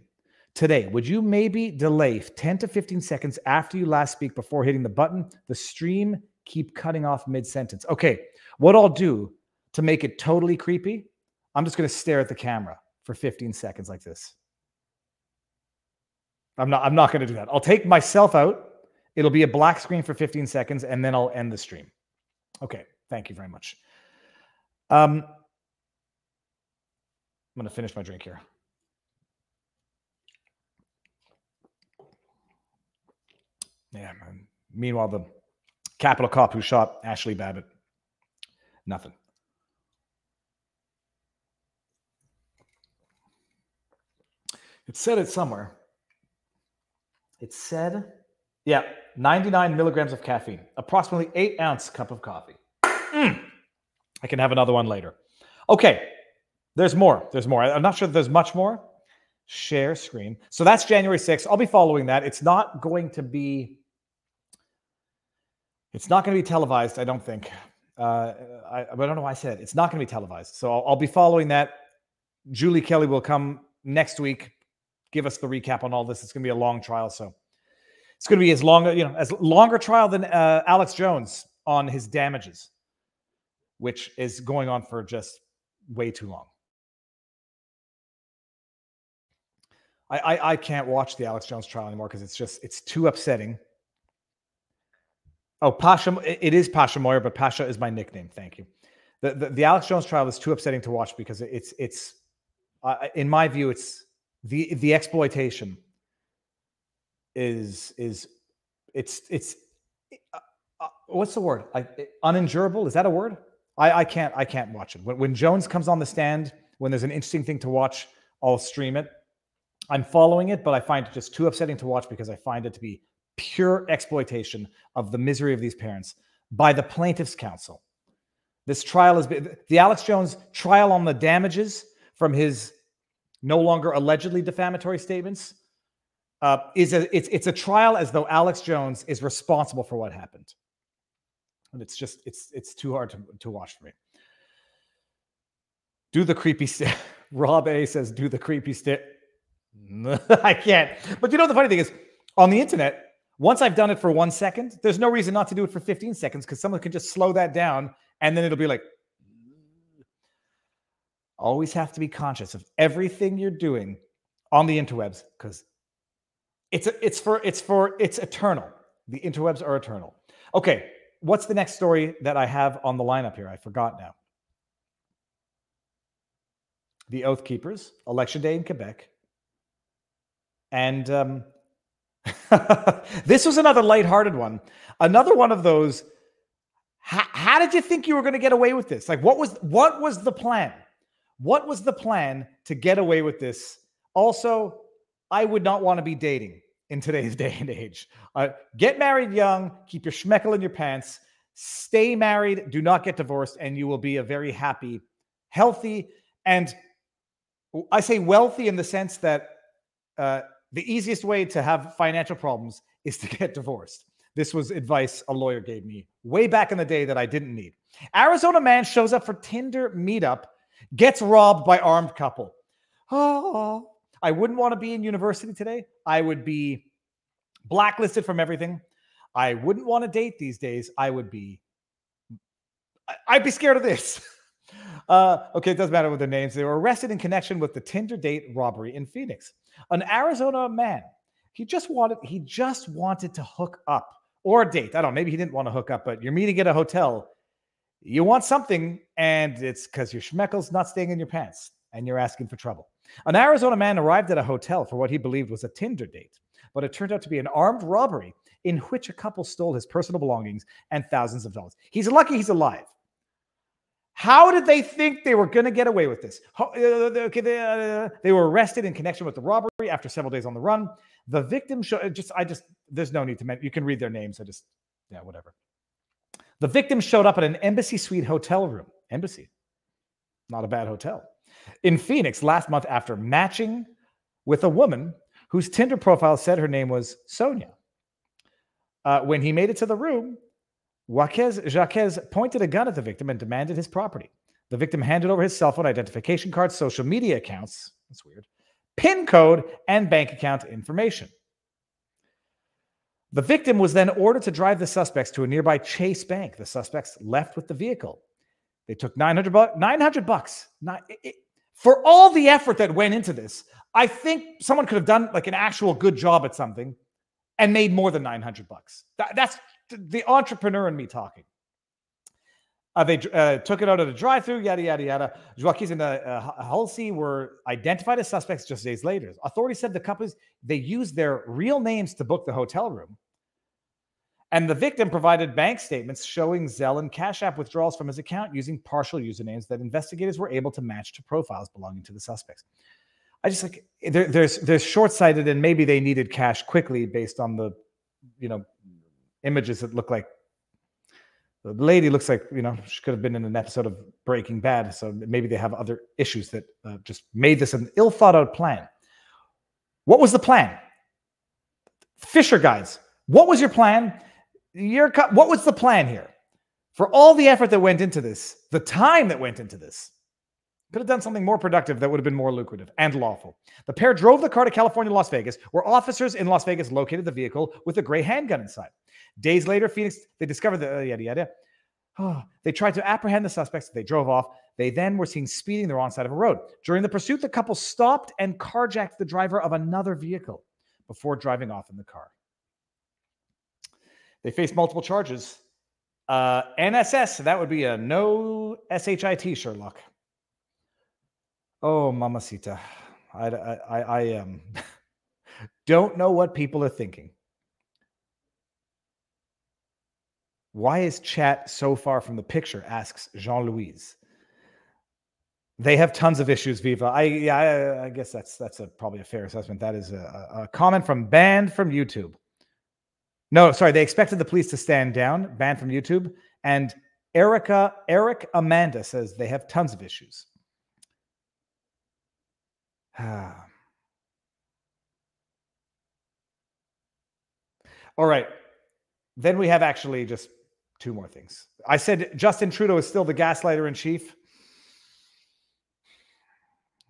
today, would you maybe delay 10 to 15 seconds after you last speak before hitting the button? The stream keep cutting off mid-sentence. Okay, what I'll do to make it totally creepy, I'm just going to stare at the camera for 15 seconds like this. I'm not going to do that. I'll take myself out. It'll be a black screen for 15 seconds, and then I'll end the stream. Okay, thank you very much. I'm going to finish my drink here. Yeah, man. Meanwhile, the Capitol cop who shot Ashley Babbitt, nothing. It said it somewhere. It said, yeah, 99 milligrams of caffeine, approximately 8-ounce cup of coffee. I can have another one later. Okay, there's more. There's more. I'm not sure that there's much more. Share screen. So that's January 6th. I'll be following that. It's not going to be televised, I don't think. I don't know why I said it. It's not going to be televised. So I'll be following that. Julie Kelly will come next week, give us the recap on all this. It's going to be a long trial. So it's going to be as longer trial than Alex Jones on his damages, which is going on for just way too long. I can't watch the Alex Jones trial anymore because it's too upsetting. Oh, Pasha, it is Pasha Moyer, but Pasha is my nickname. Thank you. The Alex Jones trial is too upsetting to watch because it's in my view, it's the exploitation is what's the word? Unendurable? Is that a word? I can't watch it. When Jones comes on the stand, when there's an interesting thing to watch, I'll stream it. I'm following it, but I find it just too upsetting to watch because I find it to be pure exploitation of the misery of these parents by the plaintiff's counsel. This trial has been the Alex Jones trial on the damages from his no longer allegedly defamatory statements, it's a trial as though Alex Jones is responsible for what happened. And it's just, it's too hard to watch for me. Do the creepy stick. Rob A says, do the creepy stick. I can't. But you know, the funny thing is, on the internet, once I've done it for 1 second, there's no reason not to do it for 15 seconds because someone can just slow that down and then it'll be like, always have to be conscious of everything you're doing on the interwebs because it's eternal. The interwebs are eternal. Okay, what's the next story that I have on the lineup here? I forgot now. The Oath Keepers, Election Day in Quebec. And this was another lighthearted one. Another one of those, how did you think you were going to get away with this? Like, what was the plan? What was the plan to get away with this? Also, I would not want to be dating in today's day and age. Get married young, keep your schmeckel in your pants, stay married, do not get divorced, and you will be a very happy, healthy, and I say wealthy in the sense that the easiest way to have financial problems is to get divorced. This was advice a lawyer gave me way back in the day that I didn't need. Arizona man shows up for Tinder meetup, gets robbed by armed couple. Oh, I wouldn't want to be in university today. I would be blacklisted from everything. I wouldn't want to date these days. I'd be scared of this. Okay, it doesn't matter with their names. They were arrested in connection with the Tinder date robbery in Phoenix. An Arizona man, he just wanted to hook up or date. I don't know, maybe he didn't want to hook up, but you're meeting at a hotel. You want something, and it's because your schmeckel's not staying in your pants, and you're asking for trouble. An Arizona man arrived at a hotel for what he believed was a Tinder date, but it turned out to be an armed robbery in which a couple stole his personal belongings and thousands of dollars. He's lucky he's alive. How did they think they were going to get away with this? They were arrested in connection with the robbery after several days on the run. The victim there's no need to mention. You can read their names. Whatever. The victim showed up at an Embassy Suite hotel room. Embassy. Not a bad hotel. In Phoenix last month after matching with a woman whose Tinder profile said her name was Sonia. When he made it to the room, Jaquez pointed a gun at the victim and demanded his property. The victim handed over his cell phone, identification card, social media accounts, that's weird, PIN code, and bank account information. The victim was then ordered to drive the suspects to a nearby Chase Bank. The suspects left with the vehicle. They took $900. For all the effort that went into this, I think someone could have done like an actual good job at something and made more than $900. That's the entrepreneur in me talking. They took it out at a drive-thru, yada, yada, yada. Joaquin and Halsey were identified as suspects just days later. Authorities said the couples, they used their real names to book the hotel room. And the victim provided bank statements showing Zelle and Cash App withdrawals from his account using partial usernames that investigators were able to match to profiles belonging to the suspects. I just like, there's short-sighted, and maybe they needed cash quickly based on the, images that look like the lady looks like, she could have been in an episode of Breaking Bad. So maybe they have other issues that just made this an ill thought out plan. What was the plan? Fisher guys, what was your plan? What was the plan here? For all the effort that went into this, the time that went into this, could have done something more productive that would have been more lucrative and lawful. The pair drove the car to California, Las Vegas, where officers in Las Vegas located the vehicle with a gray handgun inside. Days later, Phoenix, they discovered the yada yada. They tried to apprehend the suspects. They drove off. They then were seen speeding the wrong side of a road. During the pursuit, the couple stopped and carjacked the driver of another vehicle before driving off in the car. They faced multiple charges. NSS, that would be a no SHIT, Sherlock. Oh, mamacita. I don't know what people are thinking. Why is chat so far from the picture? Asks Jean-Louise. They have tons of issues, Viva. I guess that's probably a fair assessment. That is a comment from banned from YouTube. No, sorry. They expected the police to stand down. Banned from YouTube. And Eric Amanda says they have tons of issues. All right. Then we have actually just two more things. I said Justin Trudeau is still the gaslighter in chief.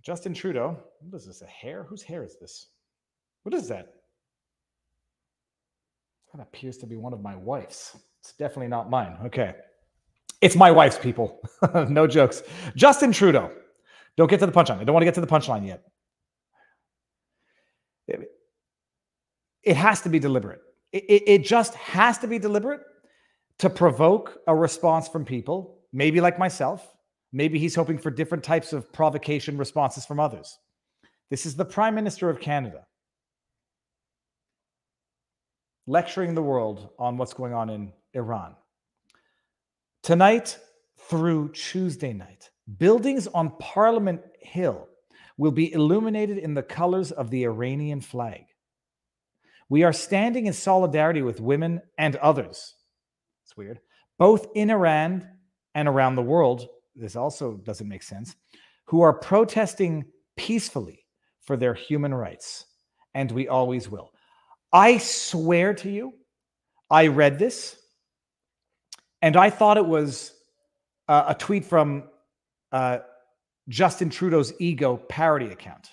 Justin Trudeau. What is this? A hair? Whose hair is this? What is that? That appears to be one of my wife's. It's definitely not mine. Okay. It's my wife's, people. No jokes. Justin Trudeau. Don't get to the punchline. I don't want to get to the punchline yet. It has to be deliberate. It just has to be deliberate to provoke a response from people, maybe like myself. Maybe he's hoping for different types of provocation responses from others. This is the Prime Minister of Canada lecturing the world on what's going on in Iran. Tonight through Tuesday night, buildings on Parliament Hill will be illuminated in the colors of the Iranian flag. We are standing in solidarity with women and others. It's weird. Both in Iran and around the world, this also doesn't make sense, who are protesting peacefully for their human rights. And we always will. I swear to you, I read this and I thought it was a tweet from Justin Trudeau's ego parody account.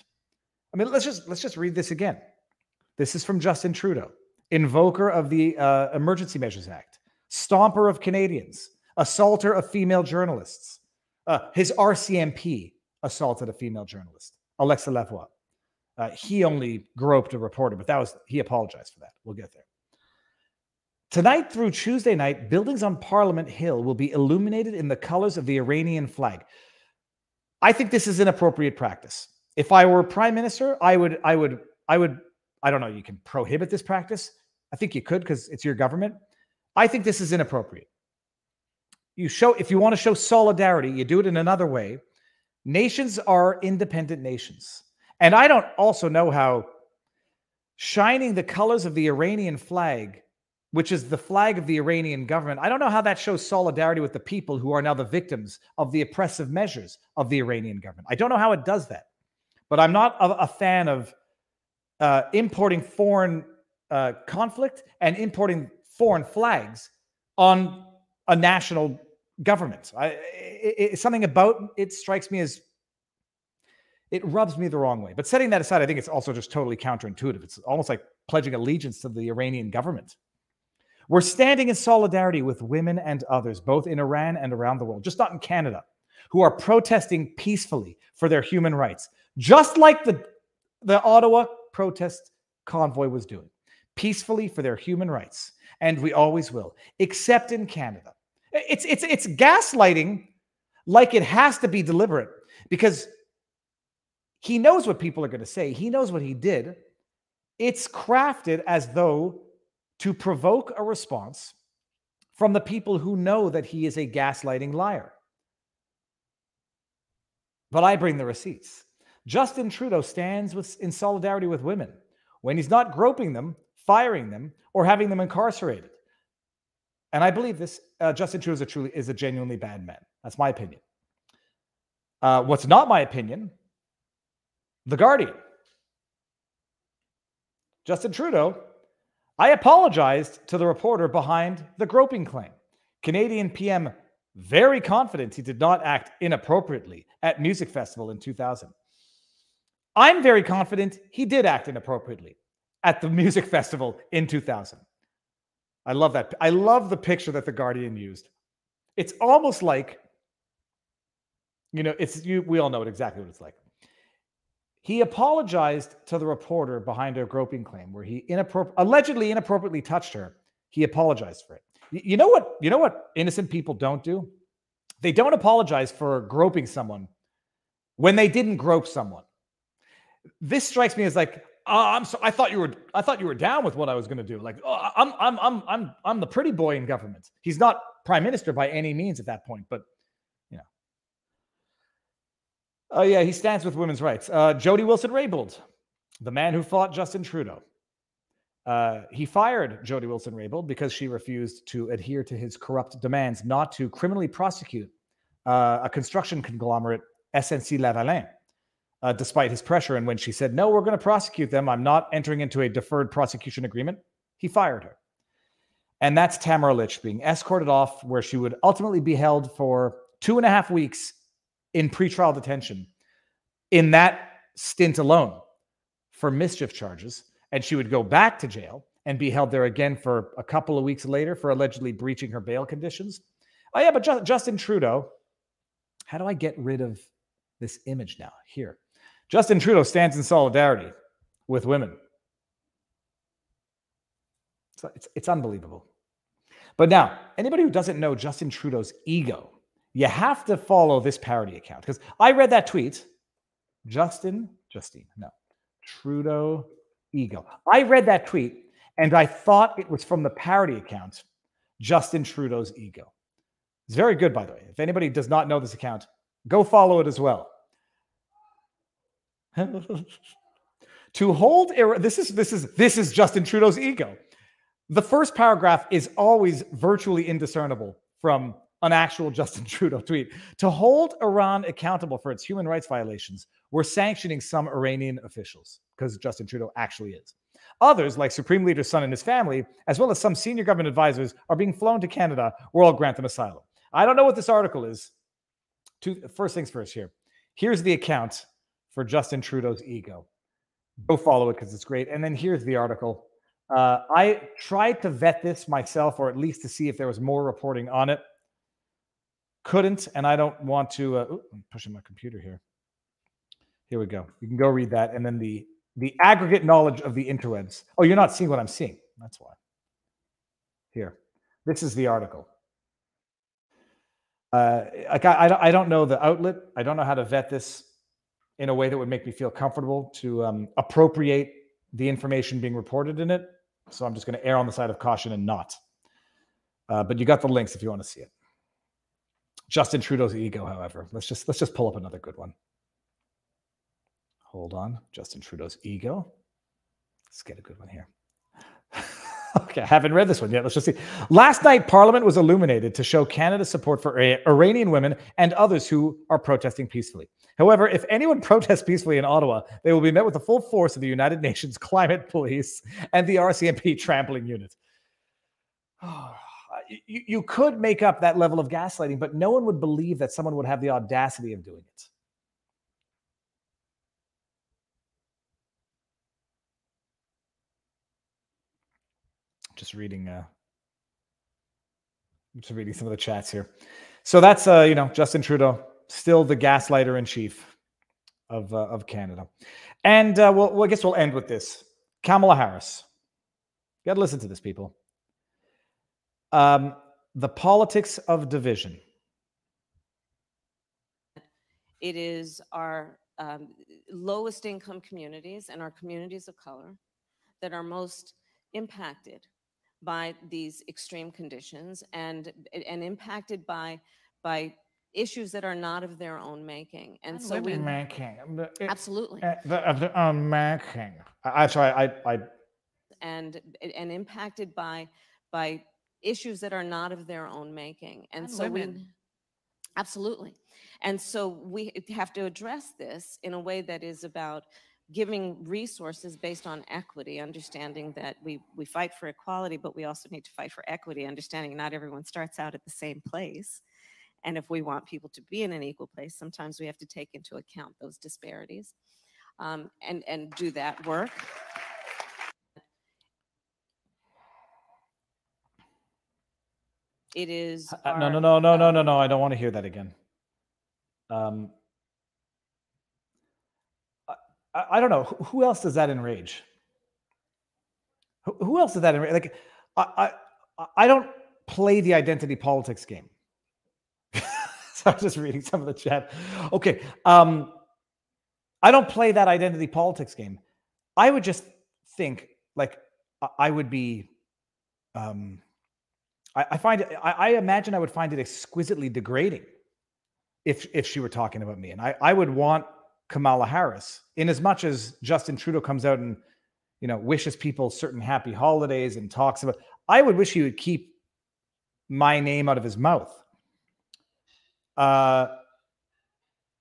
I mean, let's just read this again. This is from Justin Trudeau, invoker of the Emergency Measures Act, stomper of Canadians, assaulter of female journalists. His RCMP assaulted a female journalist, Alexa Lavoie. He only groped a reporter, but he apologized for that. We'll get there. Tonight through Tuesday night, buildings on Parliament Hill will be illuminated in the colors of the Iranian flag. I think this is inappropriate practice. If I were Prime Minister, I would, I don't know, you can prohibit this practice. I think you could because it's your government. I think this is inappropriate. If you want to show solidarity, you do it in another way. Nations are independent nations. And I don't also know how shining the colors of the Iranian flag, which is the flag of the Iranian government, I don't know how that shows solidarity with the people who are now the victims of the oppressive measures of the Iranian government. I don't know how it does that. But I'm not a fan of importing foreign conflict and importing foreign flags on a national government. Something about it strikes me as, it rubs me the wrong way. But setting that aside, I think it's also just totally counterintuitive. It's almost like pledging allegiance to the Iranian government. We're standing in solidarity with women and others, both in Iran and around the world, just not in Canada, who are protesting peacefully for their human rights, just like the Ottawa protest convoy was doing, peacefully for their human rights. And we always will, except in Canada. It's gaslighting like it has to be deliberate because he knows what people are going to say. He knows what he did. It's crafted as though to provoke a response from the people who know that he is a gaslighting liar. But I bring the receipts. Justin Trudeau stands in solidarity with women when he's not groping them, firing them, or having them incarcerated. And I believe this. Justin Trudeau is a genuinely bad man. That's my opinion. What's not my opinion? The Guardian. Justin Trudeau, I apologized to the reporter behind the groping claim. Canadian PM very confident he did not act inappropriately at music festival in 2000. I'm very confident he did act inappropriately at the music festival in 2000. I love that. I love the picture that the Guardian used. It's almost like, we all know exactly what it's like. He apologized to the reporter behind a groping claim where he allegedly inappropriately touched her. He apologized for it. You know what innocent people don't do? They don't apologize for groping someone when they didn't grope someone. This strikes me as like, I thought you were down with what I was going to do. Like, I'm the pretty boy in government. He's not prime minister by any means at that point, but oh yeah, he stands with women's rights. Jody Wilson-Raybould, the man who fought Justin Trudeau. He fired Jody Wilson-Raybould because she refused to adhere to his corrupt demands not to criminally prosecute a construction conglomerate, SNC-Lavalin, despite his pressure. And when she said, no, we're going to prosecute them, I'm not entering into a deferred prosecution agreement, he fired her. And that's Tamara Lich being escorted off, where she would ultimately be held for 2.5 weeks in pretrial detention in that stint alone for mischief charges. And she would go back to jail and be held there again for a couple of weeks later for allegedly breaching her bail conditions. Oh, yeah, but Justin Trudeau, how do I get rid of this image now? Here. Justin Trudeau stands in solidarity with women. So it's unbelievable. But now, anybody who doesn't know Justin Trudeau's ego, you have to follow this parody account, because I read that tweet. Trudeau ego. I read that tweet and I thought it was from the parody account, Justin Trudeau's ego. It's very good, by the way. If anybody does not know this account, go follow it as well. To hold this is Justin Trudeau's ego. The first paragraph is always virtually indiscernible from an actual Justin Trudeau tweet. To hold Iran accountable for its human rights violations, we're sanctioning some Iranian officials, because Justin Trudeau actually is. Others, like Supreme Leader's son and his family, as well as some senior government advisors, are being flown to Canada where I'll grant them asylum. I don't know what this article is. First things first here. Here's the account for Justin Trudeau's ego. Go follow it because it's great. And then here's the article. I tried to vet this myself, or at least to see if there was more reporting on it. Couldn't, and I don't want to. I'm pushing my computer here. Here we go. You can go read that. And then the aggregate knowledge of the interwebs. Oh, you're not seeing what I'm seeing. That's why. Here. This is the article. I don't know the outlet. I don't know how to vet this in a way that would make me feel comfortable to appropriate the information being reported in it. So I'm just going to err on the side of caution and not. But you got the links if you want to see it. Justin Trudeau's ego, however. Let's just pull up another good one. Hold on. Justin Trudeau's ego. Let's get a good one here. Okay, I haven't read this one yet. Let's just see. Last night, Parliament was illuminated to show Canada's support for Iranian women and others who are protesting peacefully. However, if anyone protests peacefully in Ottawa, they will be met with the full force of the United Nations Climate Police and the RCMP trampling unit. You could make up that level of gaslighting, but no one would believe that someone would have the audacity of doing it. Just reading some of the chats here. So that's Justin Trudeau, still the gaslighter in chief of Canada. And I guess we'll end with this. Kamala Harris. You got to listen to this, people. The politics of division. It is our lowest income communities and our communities of color that are most impacted by these extreme conditions and impacted by issues that are not of their own making. And so we making. Absolutely. Of their own making. I'm sorry, and impacted by issues that are not of their own making. And so absolutely. And so we have to address this in a way that is about giving resources based on equity, understanding that we fight for equality, but we also need to fight for equity, understanding not everyone starts out at the same place. And if we want people to be in an equal place, sometimes we have to take into account those disparities and do that work. It is no. I don't want to hear that again. I don't know. Who else does that enrage? Who else does that enrage? Like, I don't play the identity politics game. So I'm just reading some of the chat. Okay. I don't play that identity politics game. I would just think like I would be, I imagine I would find it exquisitely degrading if she were talking about me. And I would want Kamala Harris, in as much as Justin Trudeau comes out and, wishes people certain happy holidays and talks about, I would wish he would keep my name out of his mouth.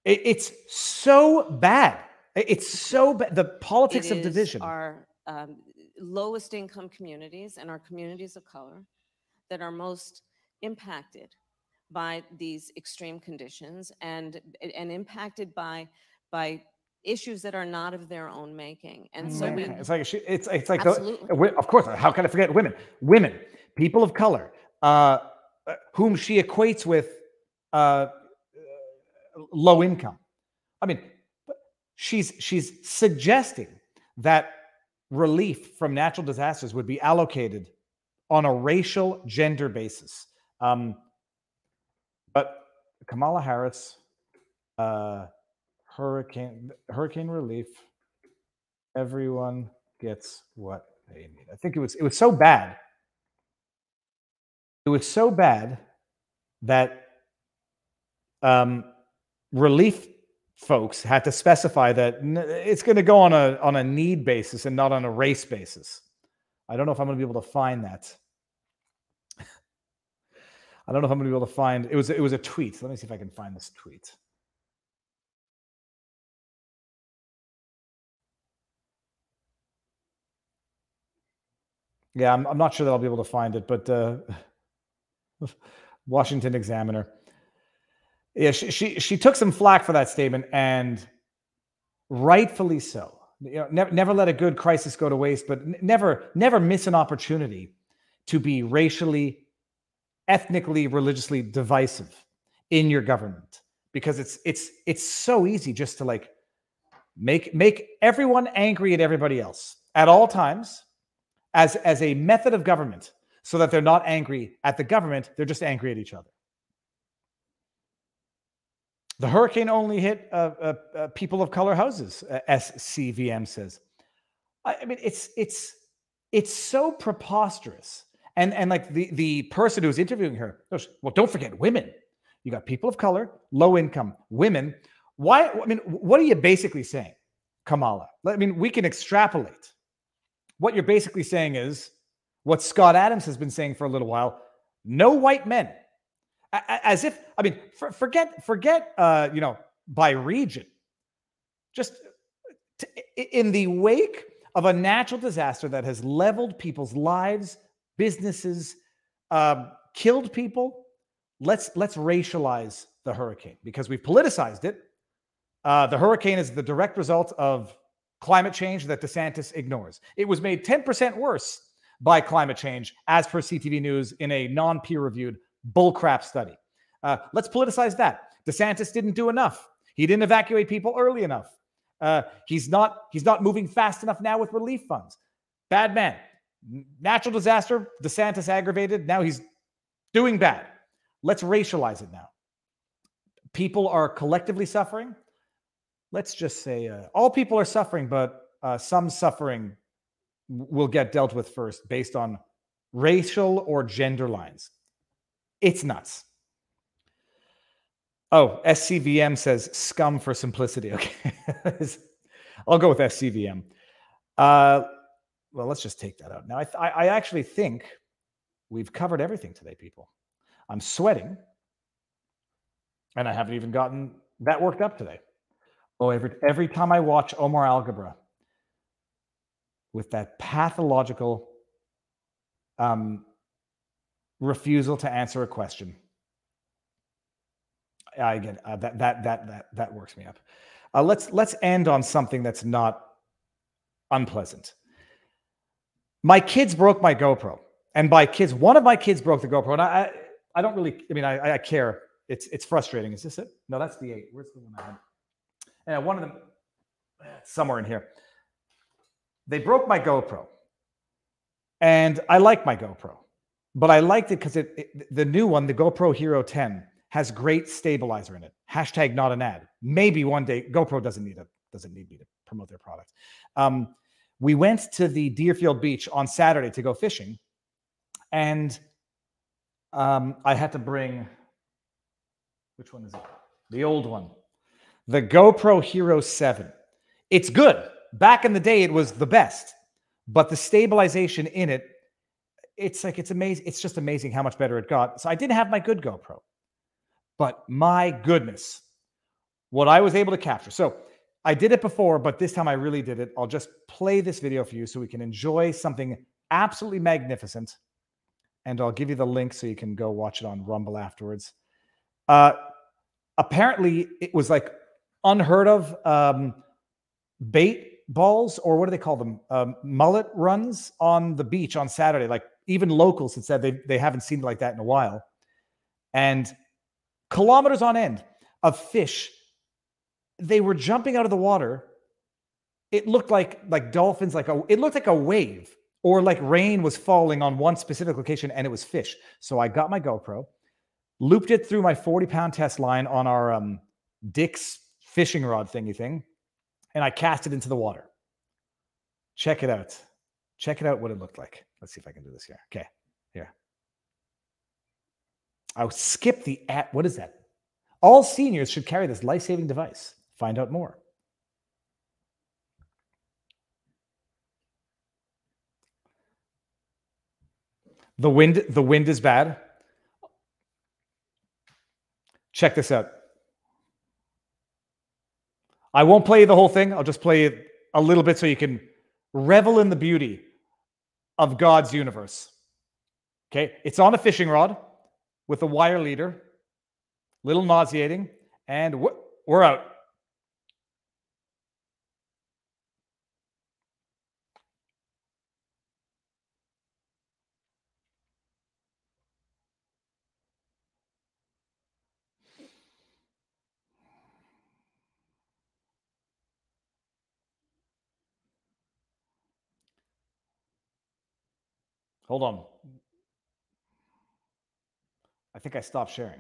It's so bad. It's so bad. The politics of division. Our lowest income communities and our communities of color that are most impacted by these extreme conditions and impacted by issues that are not of their own making. And so it's like absolutely. of course, how can I forget women? Women, people of color, whom she equates with low income. I mean, she's suggesting that relief from natural disasters would be allocated on a racial gender basis. But Kamala Harris, hurricane relief, everyone gets what they need. I think it was so bad. It was so bad that relief folks had to specify that it's going to go on a need basis and not on a race basis. I don't know if I'm going to be able to find that. I don't know if I'm going to be able to find it was a tweet. Let me see if I can find this tweet. Yeah, I'm not sure that I'll be able to find it, but Washington Examiner. Yeah, she took some flack for that statement, and rightfully so. You know, never let a good crisis go to waste, but never miss an opportunity to be racially, ethnically, religiously divisive in your government, because it's so easy just to like make everyone angry at everybody else at all times as a method of government, so that they're not angry at the government, they're just angry at each other. The hurricane only hit people of color houses, SCVM says. I mean, it's so preposterous. And like the person who's interviewing her goes, well, don't forget women. You got people of color, low income, women. Why? I mean, what are you basically saying, Kamala? I mean, we can extrapolate. What you're basically saying is what Scott Adams has been saying for a little while: no white men. As if, I mean, forget, you know, by region. Just in the wake of a natural disaster that has leveled people's lives, businesses, killed people, let's racialize the hurricane, because we've politicized it. The hurricane is the direct result of climate change that DeSantis ignores. It was made 10% worse by climate change, as per CTV News, in a non-peer-reviewed bullcrap study. Let's politicize that. DeSantis didn't do enough. He didn't evacuate people early enough. He's not moving fast enough now with relief funds. Bad man. Natural disaster, DeSantis aggravated. Now he's doing bad. Let's racialize it now. People are collectively suffering. Let's just say all people are suffering, but some suffering will get dealt with first based on racial or gender lines. It's nuts. Oh, SCVM says scum for simplicity. Okay. I'll go with SCVM. Well, let's just take that out. Now, I actually think we've covered everything today, people. I'm sweating, and I haven't even gotten that worked up today. Oh, every time I watch Omar Algebra with that pathological refusal to answer a question, I get that works me up. Let's end on something that's not unpleasant. My kids broke my GoPro, and by kids, one of my kids broke the GoPro, and I don't really. I mean, I care. It's frustrating. Is this it? No, that's the 8. Where's the one I had? Yeah, one of them somewhere in here. They broke my GoPro, and I like my GoPro, but I liked it because the new one, the GoPro Hero 10, has great stabilizer in it. # not an ad. Maybe one day GoPro doesn't need me to promote their product. We went to the Deerfield Beach on Saturday to go fishing, and I had to bring, which one is it? The old one, the GoPro Hero 7. It's good. Back in the day, it was the best, but the stabilization in it, it's amazing. It's just amazing how much better it got. So I didn't have my good GoPro. But my goodness, what I was able to capture. So I did it before, but this time I really did it. I'll just play this video for you so we can enjoy something absolutely magnificent. And I'll give you the link so you can go watch it on Rumble afterwards. Apparently, it was like unheard of bait balls, or what do they call them? Mullet runs on the beach on Saturday. Like even locals had said they haven't seen it like that in a while. And kilometers on end of fish, they were jumping out of the water. It looked like dolphins, it looked like a wave, or like rain was falling on one specific location, and it was fish. So I got my GoPro, looped it through my 40-pound test line on our Dick's fishing rod thingy thing, and I cast it into the water. Check it out. Check it out what it looked like. Let's see if I can do this here. Okay, here. I'll skip the ad. What is that? All seniors should carry this life-saving device. Find out more. The wind is bad. Check this out. I won't play you the whole thing. I'll just play a little bit so you can revel in the beauty of God's universe. Okay, it's on a fishing rod with a wire leader. Little nauseating, and we're out. Hold on. I think I stopped sharing.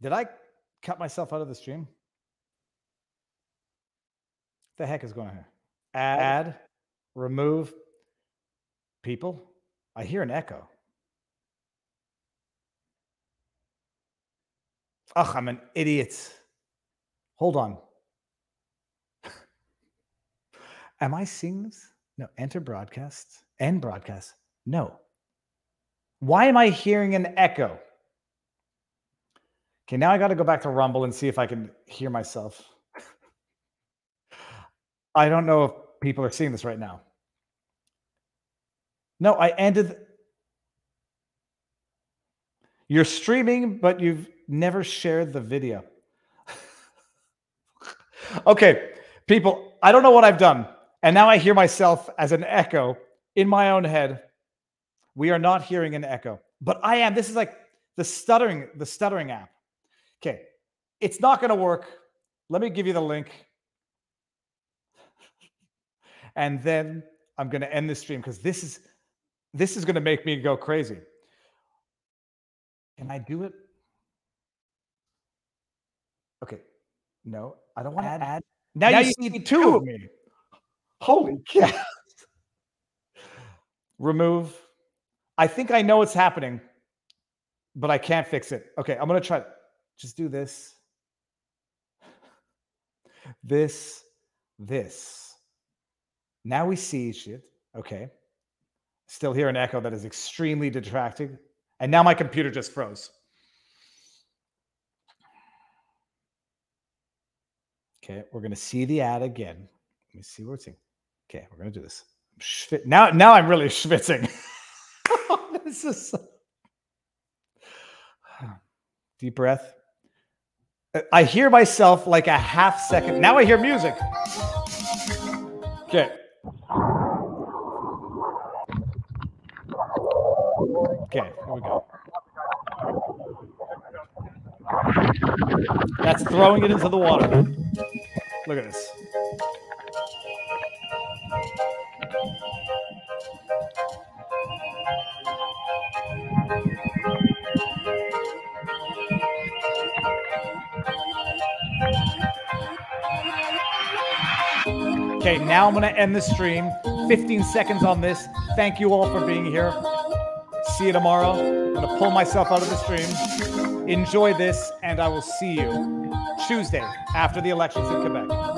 Did I cut myself out of the stream? What the heck is going on here? Add, remove people. I hear an echo. Ugh, I'm an idiot. Hold on. Am I seeing this? No, enter broadcast, end broadcast. No. Why am I hearing an echo? Okay, now I got to go back to Rumble and see if I can hear myself. I don't know if people are seeing this right now. No, I ended. You're streaming, but you've never shared the video. Okay, people, I don't know what I've done. And now I hear myself as an echo in my own head. We are not hearing an echo, but I am. This is like the stuttering app. Okay, it's not going to work. Let me give you the link. And then I'm going to end this stream because this is going to make me go crazy. Can I do it? Okay. No, I don't want to add. Now you see two of me. Holy cow. Remove. I think I know what's happening, but I can't fix it. Okay, I'm going to try. Just do this. This. Now we see shit. Okay. Still hear an echo that is extremely detracting. And now my computer just froze. Okay, we're going to see the ad again. Let me see where it's in. Okay, we're going to do this. Now I'm really schwitzing. This is deep breath. I hear myself like a half second. Now I hear music. Okay. Okay, here we go. That's throwing it into the water. Look at this. Okay, now I'm going to end the stream. 15 seconds on this. Thank you all for being here. See you tomorrow. I'm going to pull myself out of the stream. Enjoy this, and I will see you Tuesday after the elections in Quebec.